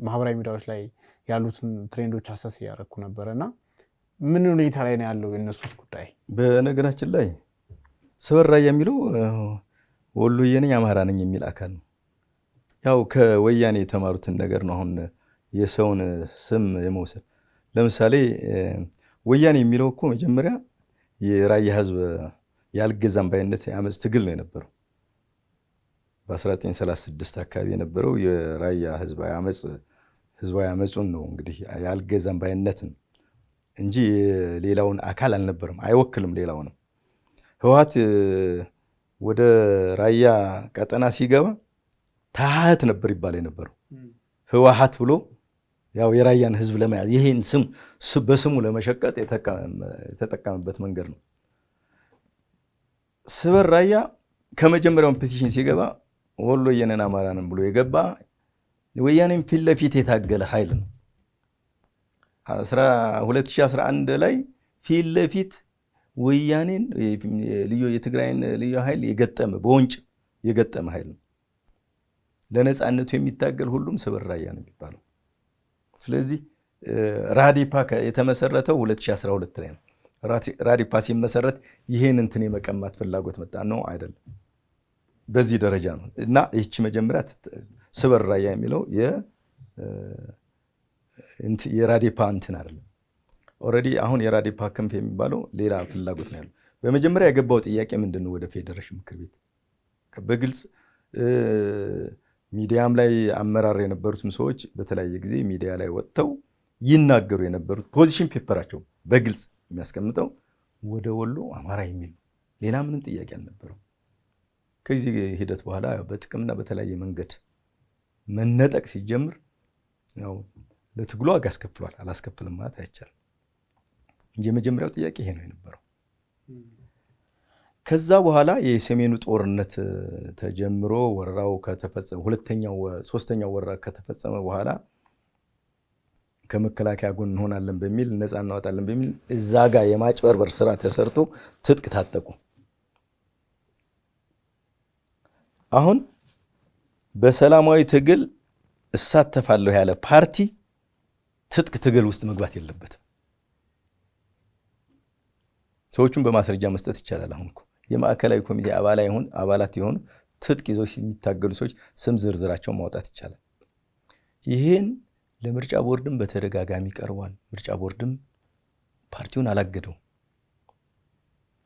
ማህበራዊ ሚዲያዎች ላይ ያሉትን ትሬንዶች አሰስ እያደረኩ ነበረና ምን ሁኔታ ላይ ነው ያለው የእነሱስ ጉዳይ? በነገራችን ላይ ሰበር ራያ የሚለው ወሎዬ ነኝ አማራ ነኝ የሚል አካል ነው። ያው ከወያኔ የተማሩትን ነገር ነው አሁን የሰውን ስም የመውሰድ። ለምሳሌ ወያኔ የሚለው እኮ መጀመሪያ የራያ ህዝብ ያልገዛም ባይነት የአመፅ ትግል ነው የነበረው። በ1936 አካባቢ የነበረው የራያ ህዝባዊ አመፁን ነው እንግዲህ ያልገዛም ባይነትን እንጂ ሌላውን አካል አልነበረም፣ አይወክልም ሌላውንም። ህወሓት ወደ ራያ ቀጠና ሲገባ ታሃት ነበር ይባል የነበረው። ህወሓት ብሎ ያው የራያን ህዝብ ለመያዝ ይሄን ስም በስሙ ለመሸቀጥ የተጠቀመበት መንገድ ነው። ሰበር ራያ ከመጀመሪያውን ፔቲሽን ሲገባ ወሎዬ ነን አማራ ነን ብሎ የገባ ወያኔም ፊት ለፊት የታገለ ኃይል ነው። 2011 ላይ ፊት ለፊት ወያኔን የትግራይን ልዩ ኃይል የገጠመ በወንጭ የገጠመ ኃይል ነው። ለነፃነቱ የሚታገል ሁሉም ሰበር ራያ ነው የሚባለው። ስለዚህ ራዲፓ የተመሰረተው 2012 ላይ ነው። ራዲፓ ሲመሰረት ይሄን እንትን የመቀማት ፍላጎት መጣ ነው አይደለም፣ በዚህ ደረጃ ነው። እና ይህች መጀመሪያ ሰበር ራያ የሚለው የራዲፓ እንትን አይደለም። ኦልሬዲ አሁን የራዲፓ ክንፍ የሚባለው ሌላ ፍላጎት ነው ያለው። በመጀመሪያ የገባው ጥያቄ ምንድነው? ወደ ፌዴሬሽን ምክር ቤት በግልጽ ሚዲያም ላይ አመራር የነበሩትም ሰዎች በተለያየ ጊዜ ሚዲያ ላይ ወጥተው ይናገሩ የነበሩት ፖዚሽን ፔፐራቸው በግልጽ የሚያስቀምጠው ወደ ወሎ አማራ የሚል ሌላ ምንም ጥያቄ አልነበረው። ከዚህ ሂደት በኋላ በጥቅምና በተለያየ መንገድ መነጠቅ ሲጀምር ያው ለትግሉ ዋጋ አስከፍሏል። አላስከፍልም ማለት አይቻልም እንጂ የመጀመሪያው ጥያቄ ይሄ ነው የነበረው። ከዛ በኋላ የሰሜኑ ጦርነት ተጀምሮ ወረራው ከተፈጸመ ሶስተኛው ወረራ ከተፈጸመ በኋላ ከመከላከያ ጎን እንሆናለን በሚል ነፃ እናወጣለን በሚል እዛ ጋር የማጭበርበር ስራ ተሰርቶ ትጥቅ ታጠቁ። አሁን በሰላማዊ ትግል እሳተፋለሁ ያለ ፓርቲ ትጥቅ ትግል ውስጥ መግባት የለበትም። ሰዎቹን በማስረጃ መስጠት ይቻላል። አሁን እኮ የማዕከላዊ ኮሚቴ አባላት የሆኑ ትጥቅ ይዘው የሚታገሉ ሰዎች ስም ዝርዝራቸውን ማውጣት ይቻላል። ይህን ለምርጫ ቦርድም በተደጋጋሚ ቀርቧል። ምርጫ ቦርድም ፓርቲውን አላገደው።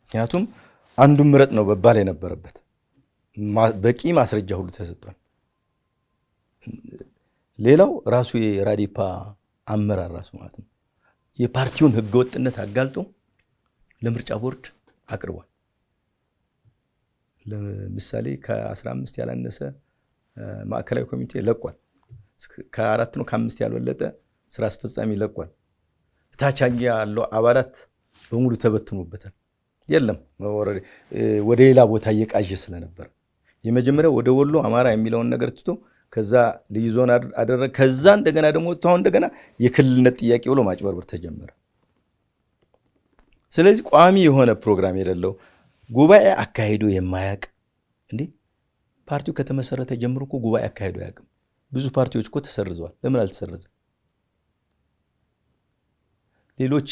ምክንያቱም አንዱን ምረጥ ነው በባል የነበረበት በቂ ማስረጃ ሁሉ ተሰጥቷል። ሌላው ራሱ የራዲፓ አመራር ራሱ ማለት ነው የፓርቲውን ህገወጥነት አጋልጦ ለምርጫ ቦርድ አቅርቧል። ለምሳሌ ከ15 ያላነሰ ማዕከላዊ ኮሚቴ ለቋል። ከ4 ነው ከ5 ያልበለጠ ስራ አስፈጻሚ ለቋል። ታቻኛ ያለው አባላት በሙሉ ተበትኖበታል። የለም ወደ ሌላ ቦታ እየቃዠ ስለነበር የመጀመሪያው ወደ ወሎ አማራ የሚለውን ነገር ትቶ ከዛ ልዩ ዞን አደረገ። ከዛ እንደገና ደግሞ ወጥተው እንደገና የክልልነት ጥያቄ ብሎ ማጭበርበር ተጀመረ። ስለዚህ ቋሚ የሆነ ፕሮግራም የሌለው ጉባኤ አካሄዱ የማያውቅ እንዴ ፓርቲው ከተመሰረተ ጀምሮ እኮ ጉባኤ አካሄዱ አያውቅም። ብዙ ፓርቲዎች እኮ ተሰርዘዋል። ለምን አልተሰረዘ? ሌሎች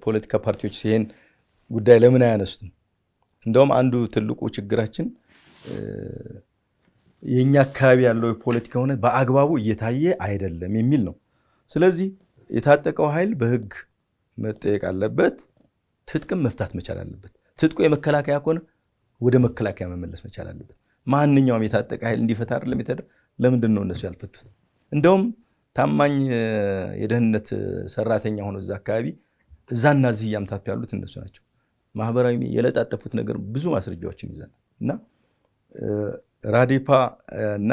ፖለቲካ ፓርቲዎች ይሄን ጉዳይ ለምን አያነሱትም? እንደውም አንዱ ትልቁ ችግራችን የኛ አካባቢ ያለው የፖለቲካ ሆነ በአግባቡ እየታየ አይደለም የሚል ነው። ስለዚህ የታጠቀው ኃይል በህግ መጠየቅ አለበት። ትጥቅም መፍታት መቻል አለበት። ትጥቁ የመከላከያ ከሆነ ወደ መከላከያ መመለስ መቻል አለበት። ማንኛውም የታጠቀ ኃይል እንዲፈታ አይደለም የተደረገው። ለምንድን ነው እነሱ ያልፈቱት? እንደውም ታማኝ የደህንነት ሰራተኛ ሆኖ እዛ አካባቢ እዛና እዚህ እያምታቱ ያሉት እነሱ ናቸው። ማህበራዊ የለጣጠፉት ነገር ብዙ ማስረጃዎችን ይዘናል። እና ራዲፓ እና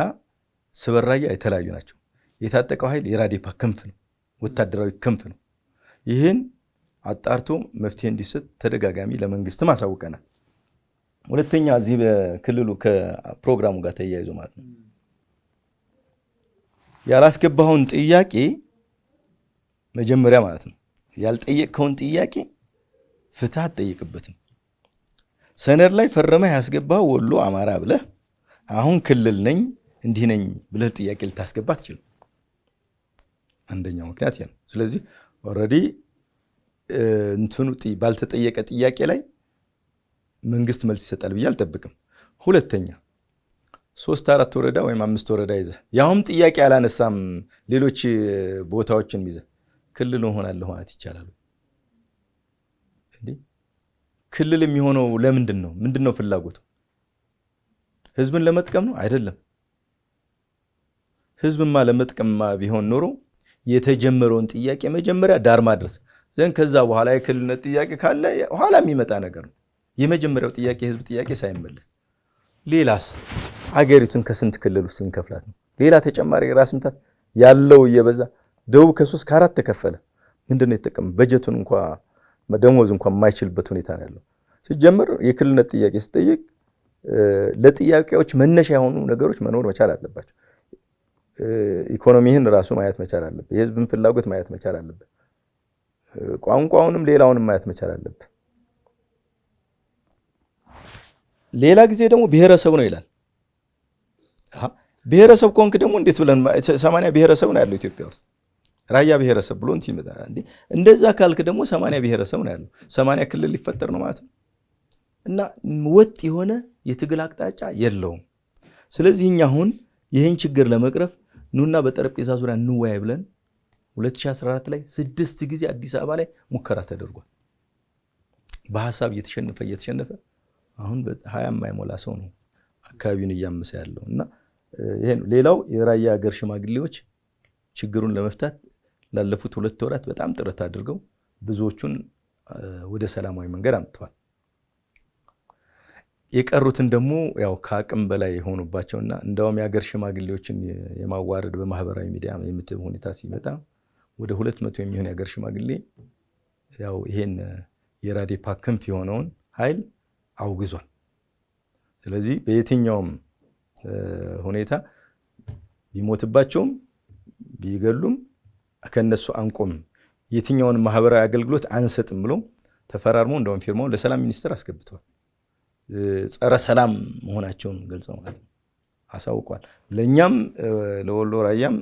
ሰበር ራያ የተለያዩ ናቸው። የታጠቀው ኃይል የራዲፓ ክንፍ ነው፣ ወታደራዊ ክንፍ ነው። ይህን አጣርቶ መፍትሄ እንዲሰጥ ተደጋጋሚ ለመንግስትም አሳውቀናል። ሁለተኛ እዚህ በክልሉ ከፕሮግራሙ ጋር ተያይዞ ማለት ነው ያላስገባውን ጥያቄ መጀመሪያ ማለት ነው ያልጠየቅከውን ጥያቄ ፍትህ አትጠይቅበትም። ሰነድ ላይ ፈርመህ ያስገባው ወሎ አማራ ብለህ አሁን ክልል ነኝ እንዲህ ነኝ ብለህ ጥያቄ ልታስገባ አትችልም። አንደኛው ምክንያት ያ ነው። ስለዚህ ኦልሬዲ እንትኑ ባልተጠየቀ ጥያቄ ላይ መንግስት መልስ ይሰጣል ብዬ አልጠብቅም። ሁለተኛ 3-4 ወረዳ ወይም 5 ወረዳ ይዘህ ያውም ጥያቄ አላነሳም ሌሎች ቦታዎችን ይዘህ ክልል ሆናለሁ ማለት ይቻላል እንዴ? ክልል የሚሆነው ለምንድን ነው? ምንድነው ፍላጎቱ? ህዝብን ለመጥቀም ነው? አይደለም። ህዝብማ ለመጥቀምማ ቢሆን ኖሮ የተጀመረውን ጥያቄ መጀመሪያ ዳር ማድረስ ዘንድ ከዛ በኋላ የክልልነት ጥያቄ ካለ ኋላ የሚመጣ ነገር ነው። የመጀመሪያው ጥያቄ የህዝብ ጥያቄ ሳይመለስ ሌላስ ሀገሪቱን ከስንት ክልል ውስጥ እንከፍላት ነው? ሌላ ተጨማሪ ራስ ምታት ያለው እየበዛ ደቡብ ከ3 ከ4 ተከፈለ። ምንድነው የተጠቀመ? በጀቱን እንኳን ደሞዝ እንኳን የማይችልበት ሁኔታ ነው ያለው። ሲጀምር የክልልነት ጥያቄ ሲጠየቅ ለጥያቄዎች መነሻ የሆኑ ነገሮች መኖር መቻል አለባቸው። ኢኮኖሚህን ራሱ ማየት መቻል አለበት። የህዝብን ፍላጎት ማየት መቻል አለበት። ቋንቋውንም ሌላውንም ማየት መቻል አለበት። ሌላ ጊዜ ደግሞ ብሔረሰብ ነው ይላል። ብሔረሰብ ከሆንክ ደግሞ እንዴት ብለን 80 ብሔረሰብ ነው ያለው ኢትዮጵያ ውስጥ ራያ ብሔረሰብ ብሎ እንት ይመጣ እንዴ? እንደዛ ካልክ ደግሞ 80 ብሔረሰብ ነው ያለው። 80 ክልል ሊፈጠር ነው ማለት ነው። እና ወጥ የሆነ የትግል አቅጣጫ የለውም። ስለዚህ እኛ አሁን ይህን ችግር ለመቅረፍ ኑና በጠረጴዛ ዙሪያ እንወያይ ብለን 2014 ላይ 6 ጊዜ አዲስ አበባ ላይ ሙከራ ተደርጓል። በሐሳብ እየተሸነፈ አሁን በ20 የማይሞላ ሰው ነው አካባቢውን እያመሰ ያለው። እና ይሄ ነው። ሌላው የራያ ሀገር ሽማግሌዎች ችግሩን ለመፍታት ላለፉት 2 ወራት በጣም ጥረት አድርገው ብዙዎቹን ወደ ሰላማዊ መንገድ አምጥተዋል። የቀሩትን ደግሞ ያው ከአቅም በላይ ሆኑባቸውና እንደውም የሀገር ሽማግሌዎችን የማዋረድ በማህበራዊ ሚዲያ የምትብ ሁኔታ ሲመጣ ወደ 200 የሚሆን የሀገር ሽማግሌ ያው ይሄን የራዴፓ ክንፍ የሆነውን ኃይል አውግዟል። ስለዚህ በየትኛውም ሁኔታ ቢሞትባቸውም ቢገሉም ከነሱ አንቆም፣ የትኛውን ማህበራዊ አገልግሎት አንሰጥም ብሎ ተፈራርሞ እንደውም ፊርማውን ለሰላም ሚኒስቴር አስገብተዋል። ጸረ ሰላም መሆናቸውን ገልጸው ማለት ነው አሳውቋል። ለኛም ለወሎ ራያም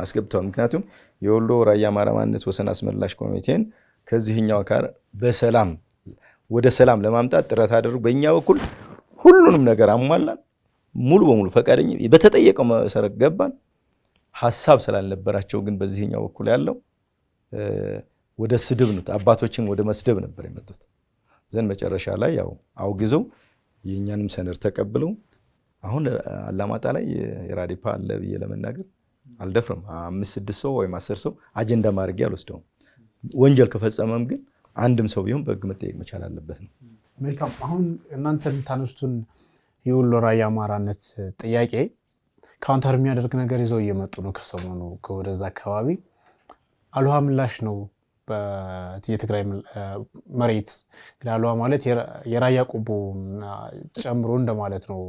አስገብተዋል። ምክንያቱም የወሎ ራያ አማራ ማንነት ወሰን አስመላሽ ኮሚቴን ከዚህኛው ጋር በሰላም ወደ ሰላም ለማምጣት ጥረት አደረጉ። በእኛ በኩል ሁሉንም ነገር አሟላን። ሙሉ በሙሉ ፈቃደኛ በተጠየቀው መሰረት ገባን። ሐሳብ ስላልነበራቸው ግን በዚህኛው በኩል ያለው ወደ ስድብ ነው፣ አባቶችን ወደ መስደብ ነበር የመጡት። ዘን መጨረሻ ላይ ያው አውግዘው የኛንም ሰነድ ተቀብለው አሁን አላማጣ ላይ የራዴፓ አለ ብዬ ለመናገር አልደፍርም። 5-6 ሰው ወይም 10 ሰው አጀንዳ ማድረግ አልወስደውም። ወንጀል ከፈጸመም ግን አንድም ሰው ቢሆን በሕግ መጠየቅ መቻል አለበት ነው። መልካም። አሁን እናንተ የምታነሱትን የወሎ ራያ አማራነት ጥያቄ ካውንተር የሚያደርግ ነገር ይዘው እየመጡ ነው። ከሰሞኑ ወደዛ አካባቢ አልውሃ ምላሽ ነው የትግራይ መሬት። አልውሃ ማለት የራያ ቆቦ ጨምሮ እንደማለት ነው።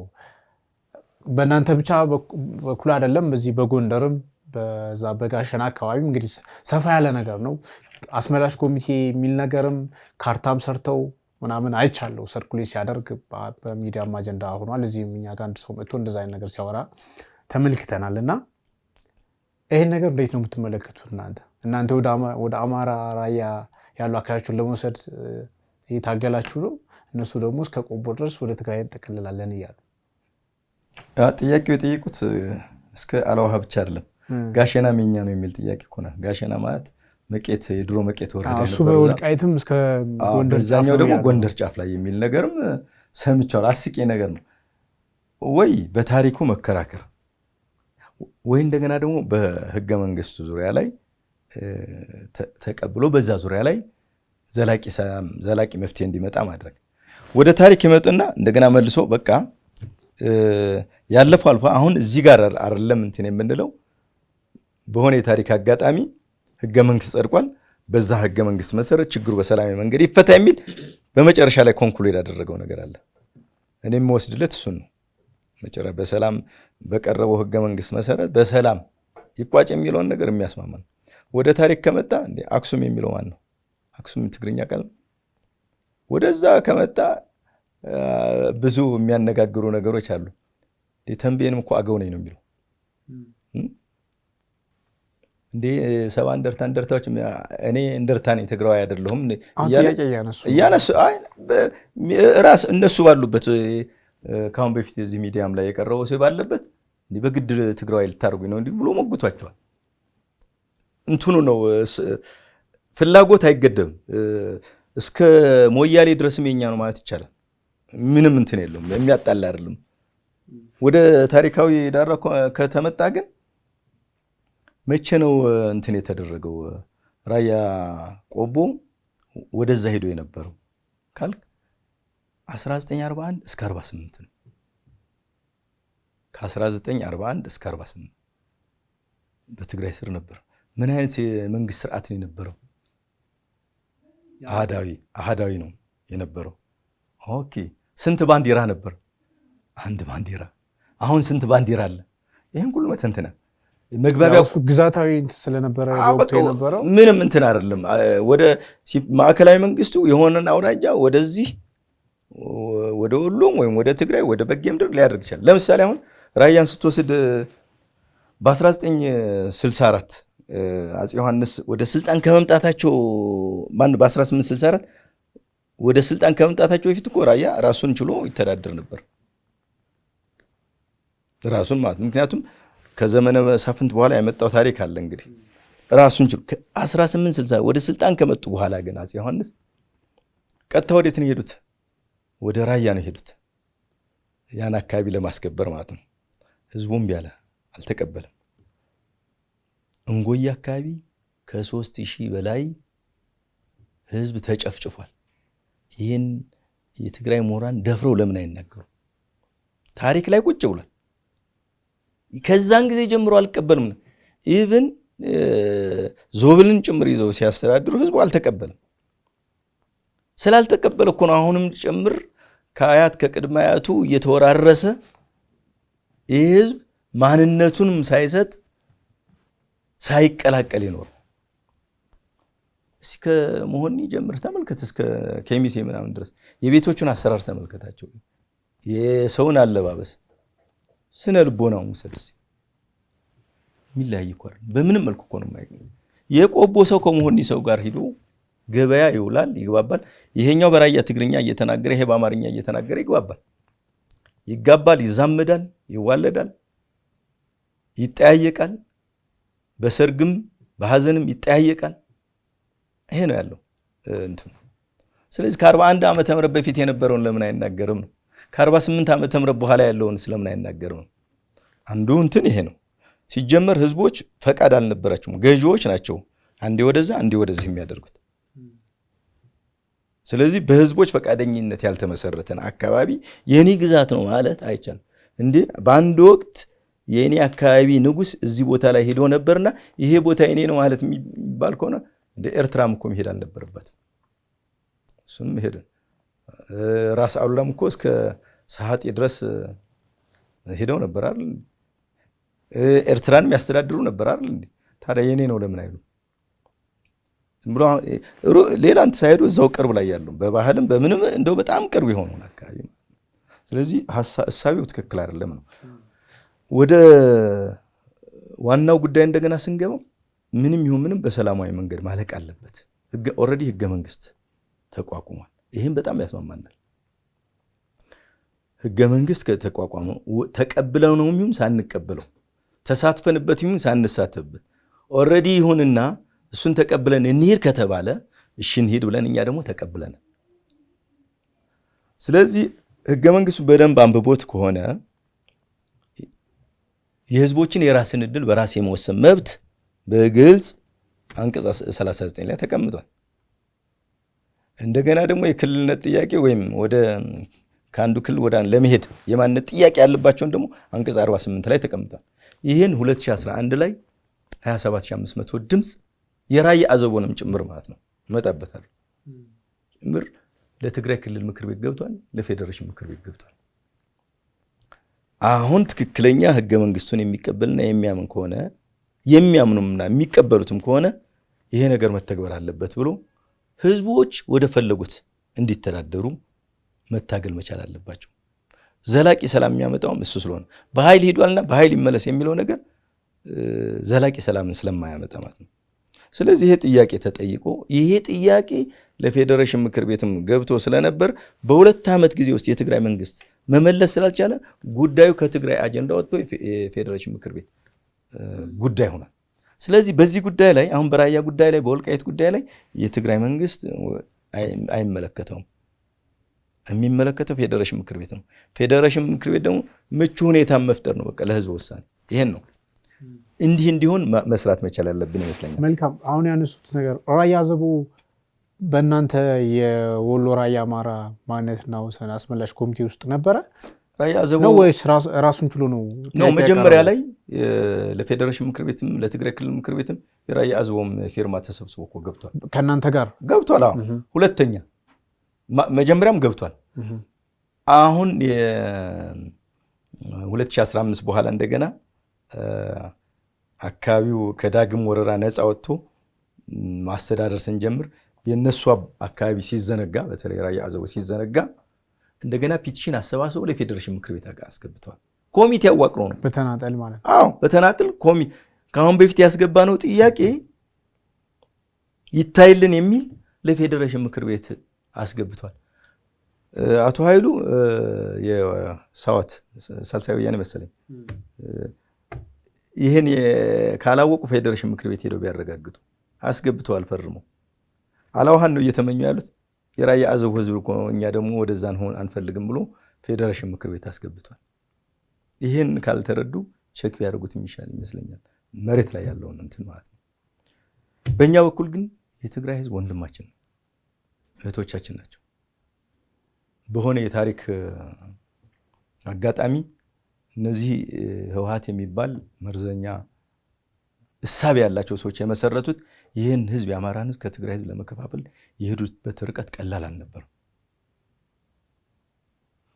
በእናንተ ብቻ በኩል አይደለም፣ በዚህ በጎንደርም በዛ በጋሸና አካባቢ እንግዲህ ሰፋ ያለ ነገር ነው። አስመላሽ ኮሚቴ የሚል ነገርም ካርታም ሰርተው ምናምን አይቻለው ሰርኩሌት ሲያደርግ በሚዲያም አጀንዳ ሆኗል። እዚህም እኛ ጋር አንድ ሰው መጥቶ እንደዛ አይነት ነገር ሲያወራ ተመልክተናል። እና ይሄን ነገር እንዴት ነው የምትመለከቱት እናንተ ወደ አማራ ራያ ያሉ አካባቢዎችን ለመውሰድ እየታገላችሁ ነው፣ እነሱ ደግሞ እስከ ቆቦ ድረስ ወደ ትግራይ እንጠቀልላለን እያሉ ጥያቄው የጠየቁት እስከ አልውሃ ብቻ አይደለም፣ ጋሸና የኛ ነው የሚል ጥያቄ እኮ ነው። ጋሸና ማለት መቄት የድሮ መቄት ወረዳ እሱ በወልቃይትም እስከ ጎንደር ጫፍ ነው ደግሞ ጎንደር ጫፍ ላይ የሚል ነገርም ሰምቻለሁ። አስቄ ነገር ነው ወይ በታሪኩ መከራከር ወይ እንደገና ደግሞ በህገ መንግስቱ ዙሪያ ላይ ተቀብሎ በዛ ዙሪያ ላይ ዘላቂ መፍትሄ እንዲመጣ ማድረግ። ወደ ታሪክ ይመጡና እንደገና መልሶ በቃ ያለፈው አልፎ አሁን እዚህ ጋር አይደለም እንትን የምንለው በሆነ የታሪክ አጋጣሚ ህገ መንግስት ጸድቋል። በዛ ህገ መንግስት መሰረት ችግሩ በሰላማዊ መንገድ ይፈታ የሚል በመጨረሻ ላይ ኮንክሉድ ያደረገው ነገር አለ። እኔም ወስድለት እሱን ነው። መጨረሻ በሰላም በቀረበው ህገ መንግስት መሰረት በሰላም ይቋጭ የሚለውን ነገር የሚያስማማ ነው። ወደ ታሪክ ከመጣ እንዴ አክሱም የሚለው ማን ነው? አክሱም ትግርኛ ቃል ነው። ወደዛ ከመጣ ብዙ የሚያነጋግሩ ነገሮች አሉ። ተንቤንም እኮ አገው ነኝ ነው የሚለው እንዴ 70 እንደርታዎች እኔ እንደርታ ነኝ ትግራዋይ አይደለሁም እያነሱ ራስ እነሱ ባሉበት ካሁን በፊት እዚህ ሚዲያም ላይ የቀረበው ሰው ባለበት በግድ ትግራዋይ ልታርጉኝ ነው እንዲህ ብሎ ሞግቷቸዋል። እንትኑ ነው ፍላጎት አይገደብም። እስከ ሞያሌ ድረስም የኛ ነው ማለት ይቻላል። ምንም እንትን የለውም፣ የሚያጣላ አይደለም። ወደ ታሪካዊ ዳራ ከተመጣ ግን መቼ ነው እንትን የተደረገው? ራያ ቆቦ ወደዛ ሄዶ የነበረው ካልክ 1941 እስከ 48 ነው። ከ1941 እስከ 48 በትግራይ ስር ነበር። ምን አይነት የመንግስት ስርዓት ነው የነበረው? አሃዳዊ ነው የነበረው። ኦኬ ስንት ባንዲራ ነበር? አንድ ባንዲራ። አሁን ስንት ባንዲራ አለ? ይሄን ሁሉ መተንተና መግባቢያው ግዛታዊ ስለነበረ ወቅቱ የነበረው ምንም እንትን አይደለም። ወደ ማዕከላዊ መንግስቱ የሆነን አውራጃ ወደዚህ ወደ ወሎም ወይም ወደ ትግራይ ወደ በጌምድር ሊያደርግ ይችላል። ለምሳሌ አሁን ራያን ስትወስድ በ1964 አፄ ዮሐንስ ወደ ስልጣን ከመምጣታቸው በ1864 ወደ ስልጣን ከመምጣታቸው በፊት እኮ ራያ ራሱን ችሎ ይተዳደር ነበር። ራሱን ማለት ምክንያቱም ከዘመነ መሳፍንት በኋላ የመጣው ታሪክ አለ። እንግዲህ ራሱን ችሎ 1860 ወደ ስልጣን ከመጡ በኋላ ግን አፄ ዮሐንስ ቀጥታ ወዴት ነው የሄዱት? ወደ ራያ ነው የሄዱት። ያን አካባቢ ለማስከበር ማለት ነው። ህዝቡም ቢያለ አልተቀበለም። እንጎያ አካባቢ ከ3000 በላይ ህዝብ ተጨፍጭፏል። ይህን የትግራይ ምሁራን ደፍረው ለምን አይናገሩ? ታሪክ ላይ ቁጭ ብሏል። ከዛን ጊዜ ጀምሮ አልቀበልም ነው። ኢቭን ዞብልን ጭምር ይዘው ሲያስተዳድሩ ህዝቡ አልተቀበለም። ስላልተቀበለ እኮ ነው አሁንም ጭምር ከአያት ከቅድመ አያቱ እየተወራረሰ ይህ ህዝብ ማንነቱንም ሳይሰጥ ሳይቀላቀል ይኖር። እስኪ ከመሆኒ ጀምር ተመልከት፣ እስከ ኬሚሴ ምናምን ድረስ የቤቶቹን አሰራር ተመልከታቸው። የሰውን አለባበስ ስነ ልቦናው ሙሰልስ ሚላይ ይቆር በምንም መልኩ እኮ ነው የማይገኝ። የቆቦ ሰው ከመሆኒ ሰው ጋር ሄዶ ገበያ ይውላል፣ ይግባባል። ይሄኛው በራያ ትግርኛ እየተናገረ ይሄ በአማርኛ እየተናገረ ይግባባል፣ ይጋባል፣ ይዛመዳል፣ ይዋለዳል፣ ይጠያየቃል። በሰርግም በሐዘንም ይጠያየቃል። ይሄ ነው ያለው እንትን። ስለዚህ ከ41 ዓመተ ምህረት በፊት የነበረውን ለምን አይናገርም ነው? ከ48 ዓመተ ምህረት በኋላ ያለውን ስለምን አይናገርም ነው? አንዱ እንትን ይሄ ነው። ሲጀመር ህዝቦች ፈቃድ አልነበራቸውም፣ ገዢዎች ናቸው አንዴ ወደዛ አንዴ ወደዚህ የሚያደርጉት። ስለዚህ በህዝቦች ፈቃደኝነት ያልተመሰረተን አካባቢ የኔ ግዛት ነው ማለት አይቻልም። እንዴ በአንድ ወቅት የኔ አካባቢ ንጉስ እዚህ ቦታ ላይ ሄዶ ነበርና ይሄ ቦታ የኔ ነው ማለት የሚባል ከሆነ እንደ ኤርትራም እኮ መሄድ አልነበረበትም። እሱም ሄደ። ራስ አሉላም እኮ እስከ ሰሃጤ ድረስ ሄደው ነበር አይደል? ኤርትራን የሚያስተዳድሩ ነበር አይደል? ታዲያ የኔ ነው ለምን አይሉ? ብሎ ሌላ እንትን ሳይሄዱ እዛው ቅርብ ላይ ያለው በባህልም በምንም እንደው በጣም ቅርብ የሆነውን አካባቢ። ስለዚህ ሐሳቢው ትክክል አይደለም ነው። ወደ ዋናው ጉዳይ እንደገና ስንገባ ምንም ይሁን ምንም በሰላማዊ መንገድ ማለቅ አለበት። ኦልሬዲ ህገ መንግስት ተቋቁሟል። ይሄን በጣም ያስማማናል። ህገ መንግስት ከተቋቋመ ተቀብለው ነው የሚሁን ሳንቀበለው፣ ተሳትፈንበት ይሁን ሳንሳተፍበት ኦልሬዲ ይሁንና እሱን ተቀብለን እንሂድ ከተባለ እሺ እንሂድ ብለን እኛ ደግሞ ተቀብለን፣ ስለዚህ ህገ መንግስቱ በደንብ አንብቦት ከሆነ የህዝቦችን የራስን ዕድል በራስ የመወሰን መብት በግልጽ አንቀጽ 39 ላይ ተቀምጧል። እንደገና ደግሞ የክልልነት ጥያቄ ወይም ወደ ከአንዱ ክልል ወደ አንዱ ለመሄድ የማንነት ጥያቄ ያለባቸውን ደግሞ አንቀጽ 48 ላይ ተቀምጧል። ይህን 2011 ላይ 27500 ድምፅ የራያ አዘቦንም ጭምር ማለት ነው መጣበታል ጭምር ለትግራይ ክልል ምክር ቤት ገብቷል፣ ለፌዴሬሽን ምክር ቤት ገብቷል። አሁን ትክክለኛ ህገ መንግስቱን የሚቀበልና የሚያምን ከሆነ የሚያምኑምና የሚቀበሉትም ከሆነ ይሄ ነገር መተግበር አለበት ብሎ ህዝቦች ወደ ፈለጉት እንዲተዳደሩ መታገል መቻል አለባቸው። ዘላቂ ሰላም የሚያመጣውም እሱ ስለሆነ በኃይል ሄዷልና በኃይል ይመለስ የሚለው ነገር ዘላቂ ሰላምን ስለማያመጣ ማለት ነው። ስለዚህ ይሄ ጥያቄ ተጠይቆ ይሄ ጥያቄ ለፌዴሬሽን ምክር ቤትም ገብቶ ስለነበር በሁለት ዓመት ጊዜ ውስጥ የትግራይ መንግስት መመለስ ስላልቻለ ጉዳዩ ከትግራይ አጀንዳ ወጥቶ የፌዴሬሽን ምክር ቤት ጉዳይ ሆኗል። ስለዚህ በዚህ ጉዳይ ላይ አሁን በራያ ጉዳይ ላይ በወልቃይት ጉዳይ ላይ የትግራይ መንግስት አይመለከተውም። የሚመለከተው ፌዴሬሽን ምክር ቤት ነው። ፌዴሬሽን ምክር ቤት ደግሞ ምቹ ሁኔታ መፍጠር ነው። በቃ ለህዝብ ውሳኔ ይሄን ነው እንዲህ እንዲሆን መስራት መቻል ያለብን ይመስለኛል። መልካም። አሁን ያነሱት ነገር ራያ አዘቦ በእናንተ የወሎ ራያ አማራ ማንነትና ወሰን አስመላሽ ኮሚቴ ውስጥ ነበረ ራያ አዘቦ ነው ወይስ ራሱን ችሎ ነው? መጀመሪያ ላይ ለፌዴሬሽን ምክር ቤትም ለትግራይ ክልል ምክር ቤትም የራያ አዘቦም ፊርማ ተሰብስቦ እኮ ገብቷል። ከእናንተ ጋር ገብቷል። ሁለተኛ መጀመሪያም ገብቷል። አሁን የ2015 በኋላ እንደገና አካባቢው ከዳግም ወረራ ነፃ ወጥቶ ማስተዳደር ስንጀምር የነሱ አካባቢ ሲዘነጋ በተለይ ራያ አዘቦ ሲዘነጋ እንደገና ፒቲሽን አሰባስበው ለፌዴሬሽን ምክር ቤት አስገብተዋል። ኮሚቴ ያዋቅረው ነው በተናጠል ማለት አዎ፣ በተናጠል ከአሁን በፊት ያስገባነው ጥያቄ ይታይልን የሚል ለፌዴሬሽን ምክር ቤት አስገብቷል። አቶ ኃይሉ የሳዋት ሳልሳይ ወያኔ መሰለኝ ይህን ካላወቁ ፌዴሬሽን ምክር ቤት ሄደው ቢያረጋግጡ አስገብተዋል። ፈርመው አላውሃን ነው እየተመኙ ያሉት የራያ አዘቦ ህዝብ እኮ እኛ ደግሞ ወደዛን ሆን አንፈልግም ብሎ ፌዴሬሽን ምክር ቤት አስገብቷል። ይህን ካልተረዱ ቼክ ቢያደርጉት የሚሻል ይመስለኛል፣ መሬት ላይ ያለውን እንትን ማለት ነው። በእኛ በኩል ግን የትግራይ ህዝብ ወንድማችን ነው፣ እህቶቻችን ናቸው። በሆነ የታሪክ አጋጣሚ እነዚህ ህወሓት የሚባል መርዘኛ እሳቤ ያላቸው ሰዎች የመሰረቱት ይህን ህዝብ የአማራን ህዝብ ከትግራይ ህዝብ ለመከፋፈል የሄዱበት ርቀት ቀላል አልነበረም።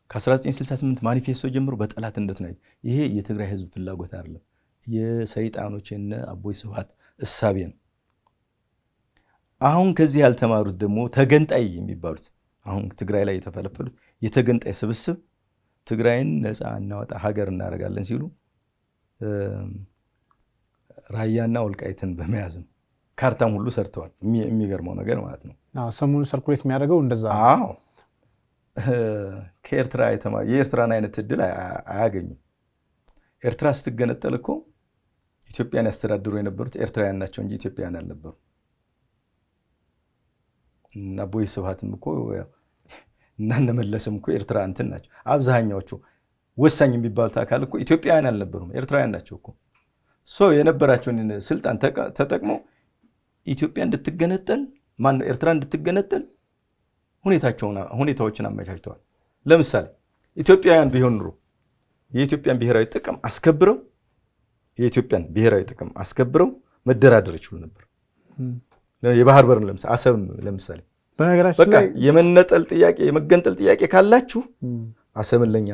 ከ1968 ማኒፌስቶ ጀምሮ በጠላትነት ነው። ይሄ የትግራይ ህዝብ ፍላጎት አይደለም፣ የሰይጣኖች የነ አቦይ ስብሃት እሳቤ ነው። አሁን ከዚህ ያልተማሩት ደግሞ ተገንጣይ የሚባሉት አሁን ትግራይ ላይ የተፈለፈሉት የተገንጣይ ስብስብ ትግራይን ነፃ እናወጣ ሀገር እናደርጋለን ሲሉ ራያና ወልቃይትን በመያዝ ነው ካርታም ሁሉ ሰርተዋል። የሚገርመው ነገር ማለት ነው ሰሞኑ ሰርኩሌት የሚያደርገው እንደዛ። አዎ ከኤርትራ የኤርትራን አይነት እድል አያገኙም። ኤርትራ ስትገነጠል እኮ ኢትዮጵያን ያስተዳድሩ የነበሩት ኤርትራውያን ናቸው እንጂ ኢትዮጵያውያን አልነበሩ። እና አቦይ ስብሃትም እኮ እና እነመለስም እኮ ኤርትራ እንትን ናቸው። አብዛኛዎቹ ወሳኝ የሚባሉት አካል እኮ ኢትዮጵያውያን አልነበሩም፣ ኤርትራውያን ናቸው እኮ። የነበራቸውን ስልጣን ተጠቅመው ኢትዮጵያ እንድትገነጠል ኤርትራ እንድትገነጠል ሁኔታዎችን አመቻችተዋል። ለምሳሌ ኢትዮጵያውያን ቢሆን ኑሮ የኢትዮጵያን ብሔራዊ ጥቅም አስከብረው መደራደር ይችሉ ነበር። የባህር በርን ለምሳሌ አሰብ ለምሳሌ በነገራችን ላይ የመነጠል ጥያቄ የመገንጠል ጥያቄ ካላችሁ አሰብን ለኛ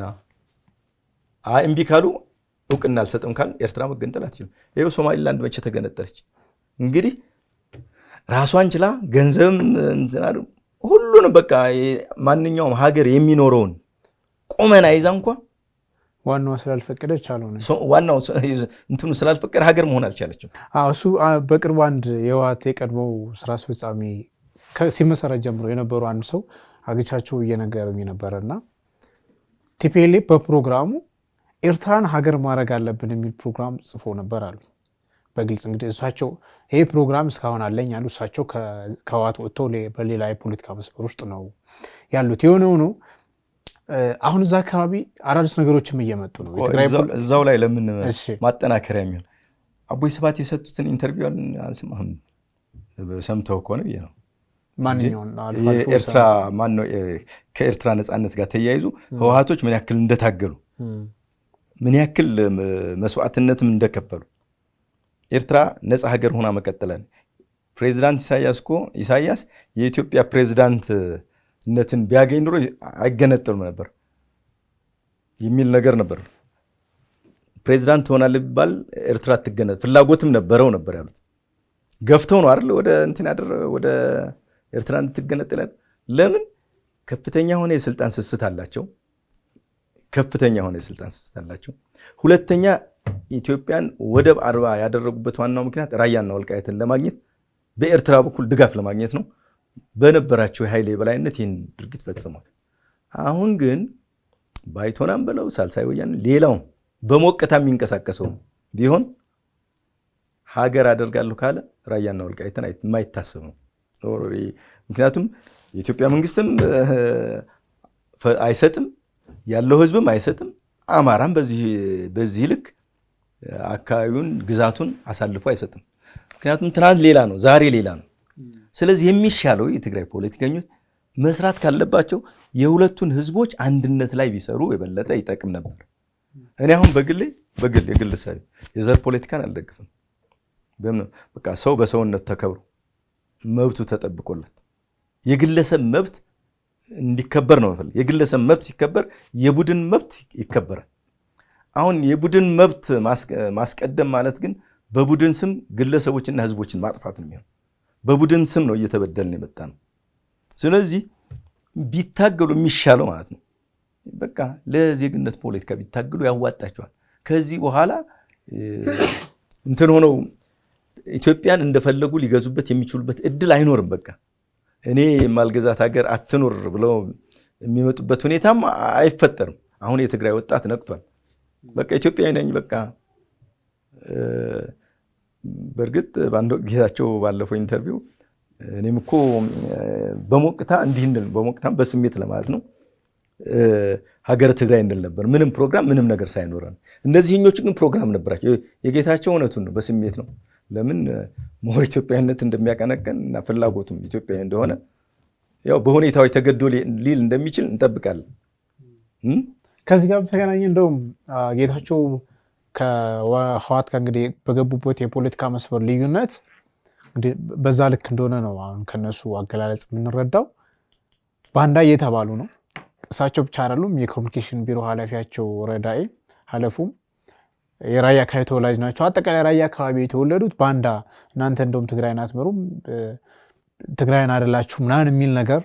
እምቢ ካሉ እውቅና አልሰጥም ካል ኤርትራ መገንጠል አትችልም። ይሄው ሶማሊላንድ መቼ ተገነጠለች? እንግዲህ ራሷን ችላ ገንዘብም እንትና ሁሉንም በቃ ማንኛውም ሀገር የሚኖረውን ቁመና ይዛ እንኳን ዋናው ስላልፈቀደች አልሆነ ዋናው እንትኑ ስላልፈቀደ ሀገር መሆን አልቻለችም። እሱ በቅርቡ አንድ የህወሓት የቀድሞው ስራ አስፈጻሚ ሲመሰረት ጀምሮ የነበሩ አንድ ሰው አግቻቸው እየነገረኝ ነበረና ቲፒኤልኤፍ በፕሮግራሙ ኤርትራን ሀገር ማድረግ አለብን የሚል ፕሮግራም ጽፎ ነበር አሉ። በግልጽ እንግዲህ እሳቸው ይሄ ፕሮግራም እስካሁን አለኝ አሉ። እሳቸው ከህወሓት ወጥተው በሌላ የፖለቲካ መስመር ውስጥ ነው ያሉት። የሆነው ነው አሁን እዛ አካባቢ አዳዲስ ነገሮችም እየመጡ ነው። እዛው ላይ ለምን ማጠናከሪያ የሚሆን አቦይ ስብሃት የሰጡትን ኢንተርቪው አልሰማህም? ሰምተው ከሆነ ብዬ ነው። ማንኛውን ኤርትራ ማነው ከኤርትራ ነፃነት ጋር ተያይዞ ህወሓቶች ምን ያክል እንደታገሉ ምን ያክል መስዋዕትነትም እንደከፈሉ ኤርትራ ነፃ ሀገር ሆና መቀጠለን ፕሬዚዳንት ኢሳያስ የኢትዮጵያ ፕሬዚዳንትነትን ቢያገኝ ኑሮ አይገነጠሉም ነበር የሚል ነገር ነበር። ፕሬዚዳንት ሆናል ቢባል ኤርትራ ትገነጠል ፍላጎትም ነበረው ነበር ያሉት። ገፍተው ነው አይደል ወደ እንትን ወደ ኤርትራ እንድትገነጠል። ለምን? ከፍተኛ ሆነ የስልጣን ስስት አላቸው። ከፍተኛ ሆነ የስልጣን ስስት አላቸው። ሁለተኛ ኢትዮጵያን ወደብ አልባ ያደረጉበት ዋናው ምክንያት ራያና ወልቃይትን ለማግኘት በኤርትራ በኩል ድጋፍ ለማግኘት ነው። በነበራቸው የኃይል የበላይነት ይህን ድርጊት ፈጽሟል። አሁን ግን ባይቶናም ብለው ሳልሳይ ወያነ ሌላው በሞቀታ የሚንቀሳቀሰው ቢሆን ሀገር አደርጋለሁ ካለ ራያና ወልቃይትን የማይታሰብ ነው። ምክንያቱም የኢትዮጵያ መንግስትም አይሰጥም፣ ያለው ህዝብም አይሰጥም። አማራም በዚህ ልክ አካባቢውን ግዛቱን አሳልፎ አይሰጥም። ምክንያቱም ትናንት ሌላ ነው፣ ዛሬ ሌላ ነው። ስለዚህ የሚሻለው የትግራይ ፖለቲከኞች መስራት ካለባቸው የሁለቱን ህዝቦች አንድነት ላይ ቢሰሩ የበለጠ ይጠቅም ነበር። እኔ አሁን የግል ሰሪ የዘር ፖለቲካን አልደግፍም። በቃ ሰው በሰውነት ተከብሮ መብቱ ተጠብቆለት የግለሰብ መብት እንዲከበር ነው የምፈልግ። የግለሰብ መብት ሲከበር የቡድን መብት ይከበራል። አሁን የቡድን መብት ማስቀደም ማለት ግን በቡድን ስም ግለሰቦችና ህዝቦችን ማጥፋት ነው የሚሆነው። በቡድን ስም ነው እየተበደልን የመጣ ነው። ስለዚህ ቢታገሉ የሚሻለው ማለት ነው በቃ ለዜግነት ፖለቲካ ቢታገሉ ያዋጣቸዋል። ከዚህ በኋላ እንትን ሆነው ኢትዮጵያን እንደፈለጉ ሊገዙበት የሚችሉበት እድል አይኖርም። በቃ እኔ የማልገዛት ሀገር አትኖር ብለው የሚመጡበት ሁኔታም አይፈጠርም። አሁን የትግራይ ወጣት ነቅቷል። በቃ ኢትዮጵያዊ ነኝ በቃ። በእርግጥ በአንድ ወቅት ጌታቸው ባለፈው ኢንተርቪው እኔም እኮ በሞቅታ እንዲህ እንል በሞቅታም በስሜት ለማለት ነው ሀገረ ትግራይ እንል ነበር። ምንም ፕሮግራም ምንም ነገር ሳይኖረን። እነዚህኞቹ ግን ፕሮግራም ነበራቸው። የጌታቸው እውነቱን ነው፣ በስሜት ነው። ለምን ሞር ኢትዮጵያዊነት እንደሚያቀነቀን እና ፍላጎቱም ኢትዮጵያዊ እንደሆነ ያው በሁኔታዎች ተገዶ ሊል እንደሚችል እንጠብቃለን። ከዚህ ጋር በተገናኘ እንደውም ጌታቸው ከህወሓት ጋር እንግዲህ በገቡበት የፖለቲካ መስመር ልዩነት እንግዲህ በዛ ልክ እንደሆነ ነው አሁን ከነሱ አገላለጽ የምንረዳው። ባንዳ እየተባሉ ነው። እሳቸው ብቻ አይደሉም። የኮሚኒኬሽን ቢሮ ኃላፊያቸው ረዳኢ ሀለፉም የራያ አካባቢ ተወላጅ ናቸው። አጠቃላይ ራያ አካባቢ የተወለዱት ባንዳ እናንተ እንደውም ትግራይን አትመሩም፣ ትግራይን አይደላችሁ ምናምን የሚል ነገር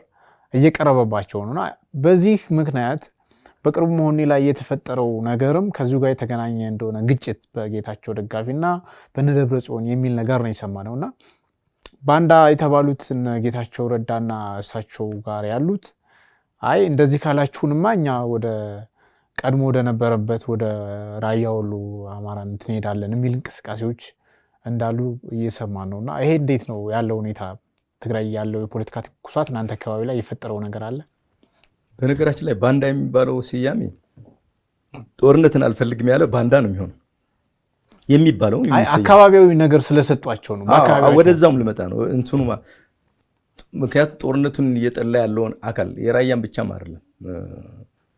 እየቀረበባቸው ነውና በዚህ ምክንያት በቅርቡ መሆኔ ላይ የተፈጠረው ነገርም ከዚሁ ጋር የተገናኘ እንደሆነ ግጭት በጌታቸው ደጋፊና በነደብረጽዮን የሚል ነገር ነው የሰማነውና ባንዳ የተባሉት ጌታቸው ረዳና እሳቸው ጋር ያሉት አይ እንደዚህ ካላችሁንማ እኛ ወደ ቀድሞ ወደ ነበረበት ወደ ራያ ወሎ አማራ እንሄዳለን የሚል እንቅስቃሴዎች እንዳሉ እየሰማን ነውና ይሄ እንዴት ነው ያለው ሁኔታ? ትግራይ ያለው የፖለቲካ ትኩሳት እናንተ አካባቢ ላይ የፈጠረው ነገር አለ? በነገራችን ላይ ባንዳ የሚባለው ስያሜ ጦርነትን አልፈልግም ያለ ባንዳ ነው የሚሆነው የሚባለው አካባቢያዊ ነገር ስለሰጧቸው ነው። ወደዛም ልመጣ ነው እንትኑ ምክንያቱም ጦርነቱን እየጠላ ያለውን አካል የራያን ብቻም አይደለም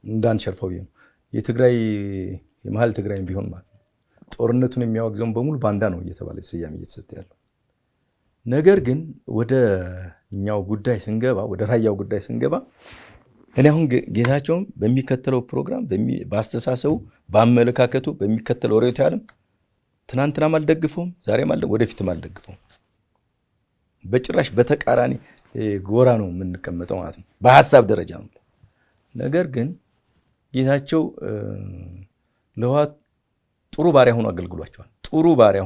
እንዳንሸርፈው ቢሆን የትግራይ የመሀል ትግራይም ቢሆን ማለት ነው ጦርነቱን የሚያወግዘውን በሙሉ ባንዳ ነው እየተባለ ስያሜ እየተሰጠ ያለው። ነገር ግን ወደ እኛው ጉዳይ ስንገባ ወደ ራያው ጉዳይ ስንገባ እኔ አሁን ጌታቸውም በሚከተለው ፕሮግራም በአስተሳሰቡ በአመለካከቱ በሚከተለው ርዕዮተ ዓለም ትናንትናም አልደግፈውም፣ ዛሬም ወደፊትም አልደግፈውም። በጭራሽ በተቃራኒ ጎራ ነው የምንቀመጠው ማለት ነው በሀሳብ ደረጃ ነው። ነገር ግን ጌታቸው ለህወሓት ጥሩ ባሪያ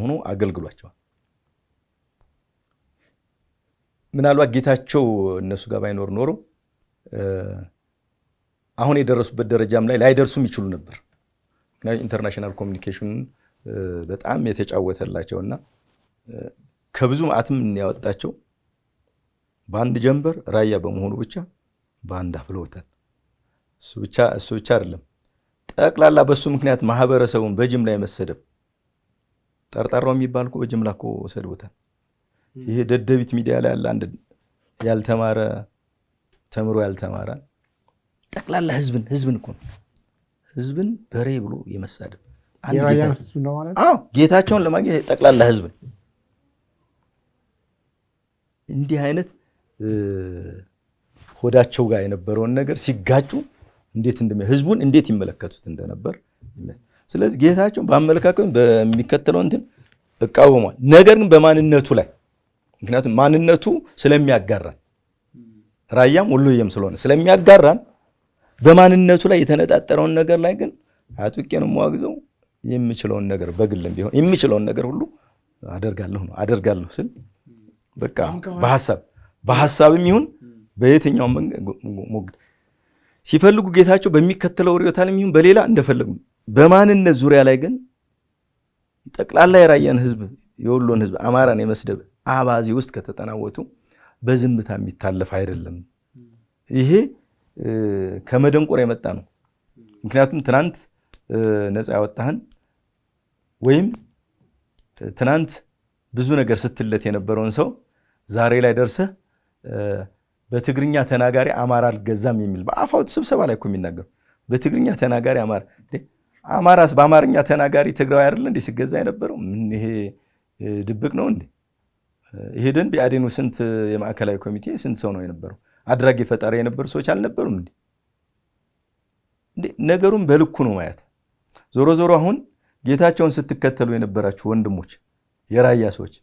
ሆኖ አገልግሏቸዋል። ምናልባት ጌታቸው እነሱ ጋር ባይኖር ኖሮ አሁን የደረሱበት ደረጃም ላይ ላይደርሱም ይችሉ ነበር። ኢንተርናሽናል ኮሚኒኬሽን በጣም የተጫወተላቸውና ከብዙ ማዕትም ያወጣቸው በአንድ ጀንበር ራያ በመሆኑ ብቻ ባንዳ ብለውታል። እሱ ብቻ አይደለም፣ ጠቅላላ በሱ ምክንያት ማህበረሰቡን በጅምላ የመሰደብ ጠርጣራው የሚባል እኮ በጅምላ እኮ ሰድቦታል። ይሄ ደደቢት ሚዲያ ላይ ያለ አንድ ያልተማረ ተምሮ ያልተማረ ጠቅላላ ህዝብን እኮ ነው ህዝብን በሬ ብሎ የመሳደብ ጌታቸውን ለማግኘት ጠቅላላ ህዝብን እንዲህ አይነት ሆዳቸው ጋር የነበረውን ነገር ሲጋጩ ህዝቡን እንዴት ይመለከቱት እንደነበር ስለዚህ ጌታቸው በአመለካከቱ በሚከተለው እንትን እቃወሟል። ነገር ግን በማንነቱ ላይ ምክንያቱም ማንነቱ ስለሚያጋራን ራያም ወሎዬም ስለሆነ ስለሚያጋራን በማንነቱ ላይ የተነጣጠረውን ነገር ላይ ግን አጥብቄ ነው የማወግዘው። የሚችለውን ነገር በግልም ቢሆን የሚችለውን ነገር ሁሉ አደርጋለሁ ስል በቃ በሐሳብም ይሁን በየትኛው ሞግት ሲፈልጉ ጌታቸው በሚከተለው ርዕዮተ ዓለም ይሁን በሌላ እንደፈለጉ በማንነት ዙሪያ ላይ ግን ጠቅላላ የራያን ህዝብ የወሎን ህዝብ አማራን የመስደብ አባዚ ውስጥ ከተጠናወቱ በዝምታ የሚታለፍ አይደለም። ይሄ ከመደንቆር የመጣ ነው። ምክንያቱም ትናንት ነፃ ያወጣህን ወይም ትናንት ብዙ ነገር ስትለት የነበረውን ሰው ዛሬ ላይ ደርሰህ በትግርኛ ተናጋሪ አማራ አልገዛም የሚል በአፋውት ስብሰባ ላይ እኮ የሚናገሩ በትግርኛ ተናጋሪ አማራስ በአማርኛ ተናጋሪ ትግራዊ አይደል እንዴ ሲገዛ የነበረው? ምን ይሄ ድብቅ ነው እንዴ? ሄደን ቢአዴኑ ስንት የማዕከላዊ ኮሚቴ ስንት ሰው ነው የነበረው? አድራጊ ፈጣሪ የነበሩ ሰዎች አልነበሩም እንዴ? ነገሩን በልኩ ነው ማየት። ዞሮ ዞሮ አሁን ጌታቸውን ስትከተሉ የነበራችሁ ወንድሞች የራያ ሰዎች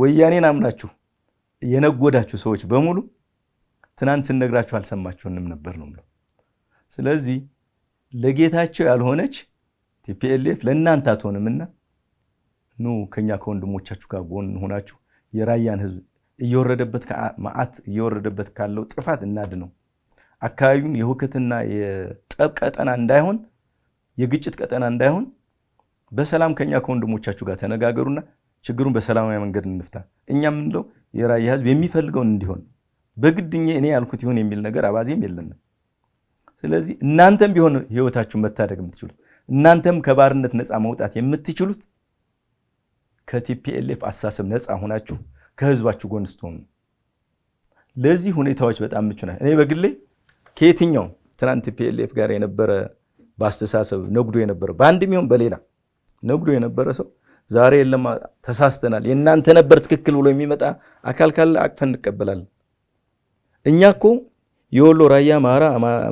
ወያኔን አምናችሁ የነጎዳችሁ ሰዎች በሙሉ ትናንት ስንነግራችሁ አልሰማችሁንም ነበር ነው። ስለዚህ ለጌታቸው ያልሆነች ቲፒኤልኤፍ ለእናንተ አትሆንምና ኑ ከኛ ከወንድሞቻችሁ ጋር ጎን ሆናችሁ የራያን ህዝብ እየወረደበት ካለው ጥፋት እናድነው። አካባቢውን የሁከትና የጠብ ቀጠና እንዳይሆን የግጭት ቀጠና እንዳይሆን በሰላም ከኛ ከወንድሞቻችሁ ጋር ተነጋገሩና ችግሩን በሰላማዊ መንገድ እንፍታ። እኛ ምንለው የራያ ህዝብ የሚፈልገውን እንዲሆን በግድኛ እኔ ያልኩት ይሁን የሚል ነገር አባዜም የለንም። ስለዚህ እናንተም ቢሆን ህይወታችሁን መታደግ የምትችሉት እናንተም ከባርነት ነፃ መውጣት የምትችሉት ከቲፒኤልኤፍ አሳሰብ ነፃ ሆናችሁ ከህዝባችሁ ጎን ስትሆኑ። ለዚህ ሁኔታዎች በጣም ምቹ ናቸው። እኔ በግሌ ከየትኛው ትናንት ቲፒኤልኤፍ ጋር የነበረ በአስተሳሰብ ነግዶ የነበረ በአንድም ይሁን በሌላ ነግዶ የነበረ ሰው ዛሬ የለም ተሳስተናል የእናንተ ነበር ትክክል ብሎ የሚመጣ አካል ካለ አቅፈን እንቀበላለን። እኛ እኮ የወሎ ራያ አማራ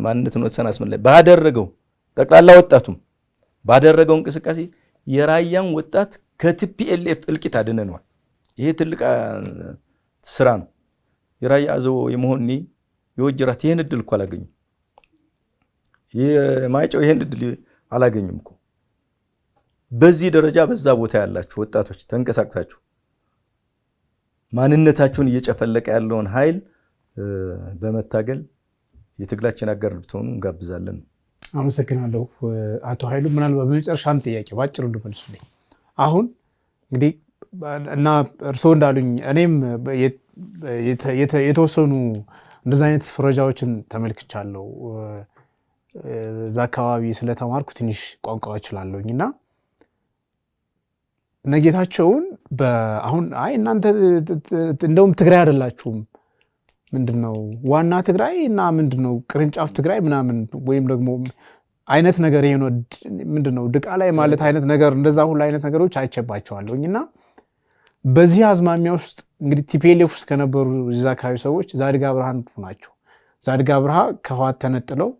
ማንነትን ወሰን አስመለጠ ባደረገው ጠቅላላ ወጣቱም ባደረገው እንቅስቃሴ የራያን ወጣት ከቲፒኤልኤፍ እልቂት አድነነዋል። ይሄ ትልቅ ስራ ነው። የራያ አዘቦ የመሆን የወጅራት ይሄን እድል እኮ አላገኙም። የማይጨው ይሄን እድል አላገኙም እኮ። በዚህ ደረጃ በዛ ቦታ ያላችሁ ወጣቶች ተንቀሳቅሳችሁ ማንነታችሁን እየጨፈለቀ ያለውን ኃይል በመታገል የትግላችን አጋር ልትሆኑ እንጋብዛለን። አመሰግናለሁ አቶ ኃይሉ። ምናልባት በመጨረሻ አንድ ጥያቄ ባጭሩ እንድመልሱልኝ። አሁን እንግዲህ እና እርስዎ እንዳሉኝ እኔም የተወሰኑ እንደዛ አይነት ፍረጃዎችን ተመልክቻለሁ። እዛ አካባቢ ስለተማርኩ ትንሽ ቋንቋ እችላለሁኝ እና ነጌታቸውን አሁን አይ እናንተ እንደውም ትግራይ አይደላችሁም ምንድነው ዋና ትግራይ እና ምንድነው ቅርንጫፍ ትግራይ ምናምን ወይም ደግሞ አይነት ነገር ይሄ ነው ምንድነው ድቃ ላይ ማለት አይነት ነገር እንደዛ ሁሉ አይነት ነገሮች አይቸባቸዋለሁኝና በዚህ አዝማሚያ ውስጥ እንግዲህ ቲፒኤልኤፍ ውስጥ ከነበሩ እዛ አካባቢ ሰዎች ዛድጋ ብርሃን ናቸው። ዛድጋ ብርሃ ከህወሓት ተነጥለው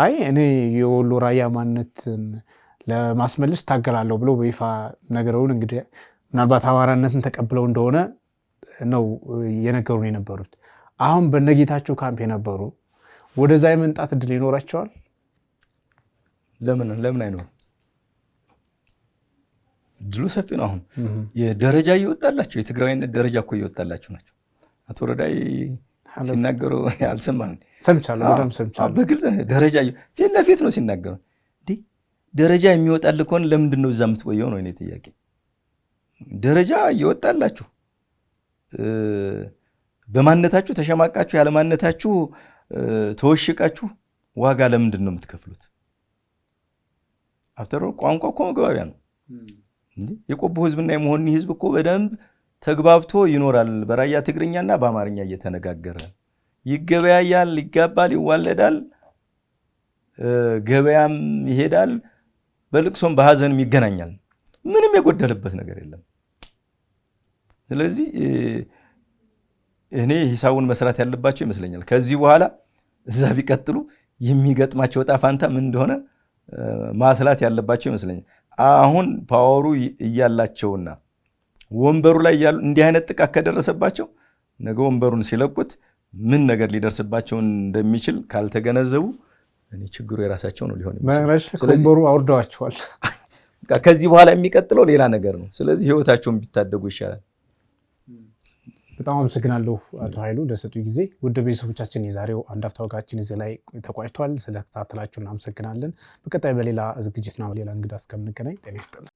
አይ እኔ የወሎ ራያ ማንነትን ለማስመለስ ታገላለሁ ብሎ በይፋ ነገረውን እንግዲህ ምናልባት አማራነትን ተቀብለው እንደሆነ ነው የነገሩን የነበሩት። አሁን በነጌታቸው ካምፕ የነበሩ ወደዛ የመንጣት እድል ይኖራቸዋል? ለምን አይኖርም? እድሉ ሰፊ ነው። አሁን የደረጃ እየወጣላቸው የትግራዊነት ደረጃ እኮ እየወጣላቸው ናቸው። አቶ ረዳይ ሲናገሩ አልሰማህም? ሰምቻለሁ፣ በጣም ሰምቻለሁ። በግልጽ ነው ደረጃ ፊት ለፊት ነው ሲናገሩ። ደረጃ የሚወጣልህ ከሆነ ለምንድን ነው እዛ የምትቆየው ነው የኔ ጥያቄ። ደረጃ እየወጣላችሁ በማንነታችሁ ተሸማቃችሁ ያለማንነታችሁ ተወሽቃችሁ ዋጋ ለምንድን ነው የምትከፍሉት? አፍተር ቋንቋ እኮ መግባቢያ ነው። የቆቦ ህዝብና የመሆኒ ህዝብ እኮ በደንብ ተግባብቶ ይኖራል። በራያ ትግርኛና በአማርኛ እየተነጋገረ ይገበያያል፣ ይጋባል፣ ይዋለዳል፣ ገበያም ይሄዳል፣ በልቅሶም በሐዘንም ይገናኛል። ምንም የጎደለበት ነገር የለም። ስለዚህ እኔ ሂሳቡን መስራት ያለባቸው ይመስለኛል። ከዚህ በኋላ እዛ ቢቀጥሉ የሚገጥማቸው ዕጣ ፋንታ ምን እንደሆነ ማስላት ያለባቸው ይመስለኛል። አሁን ፓወሩ እያላቸውና ወንበሩ ላይ ያሉ እንዲህ አይነት ጥቃት ከደረሰባቸው ነገ ወንበሩን ሲለቁት ምን ነገር ሊደርስባቸው እንደሚችል ካልተገነዘቡ እኔ ችግሩ የራሳቸው ነው ሊሆን ይችላል። ወንበሩ አውርደዋቸዋል። ከዚህ በኋላ የሚቀጥለው ሌላ ነገር ነው። ስለዚህ ህይወታቸውን ቢታደጉ ይሻላል። በጣም አመሰግናለሁ አቶ ኃይሉ ለሰጡ ጊዜ። ውድ ቤተሰቦቻችን የዛሬው አንድ አፍታ ወጋችን እዚህ ላይ ተቋጭቷል። ስለተከታተላችሁ እናመሰግናለን። በቀጣይ በሌላ ዝግጅትና በሌላ እንግዳ እስከምንገናኝ ጤና ይስጥልን።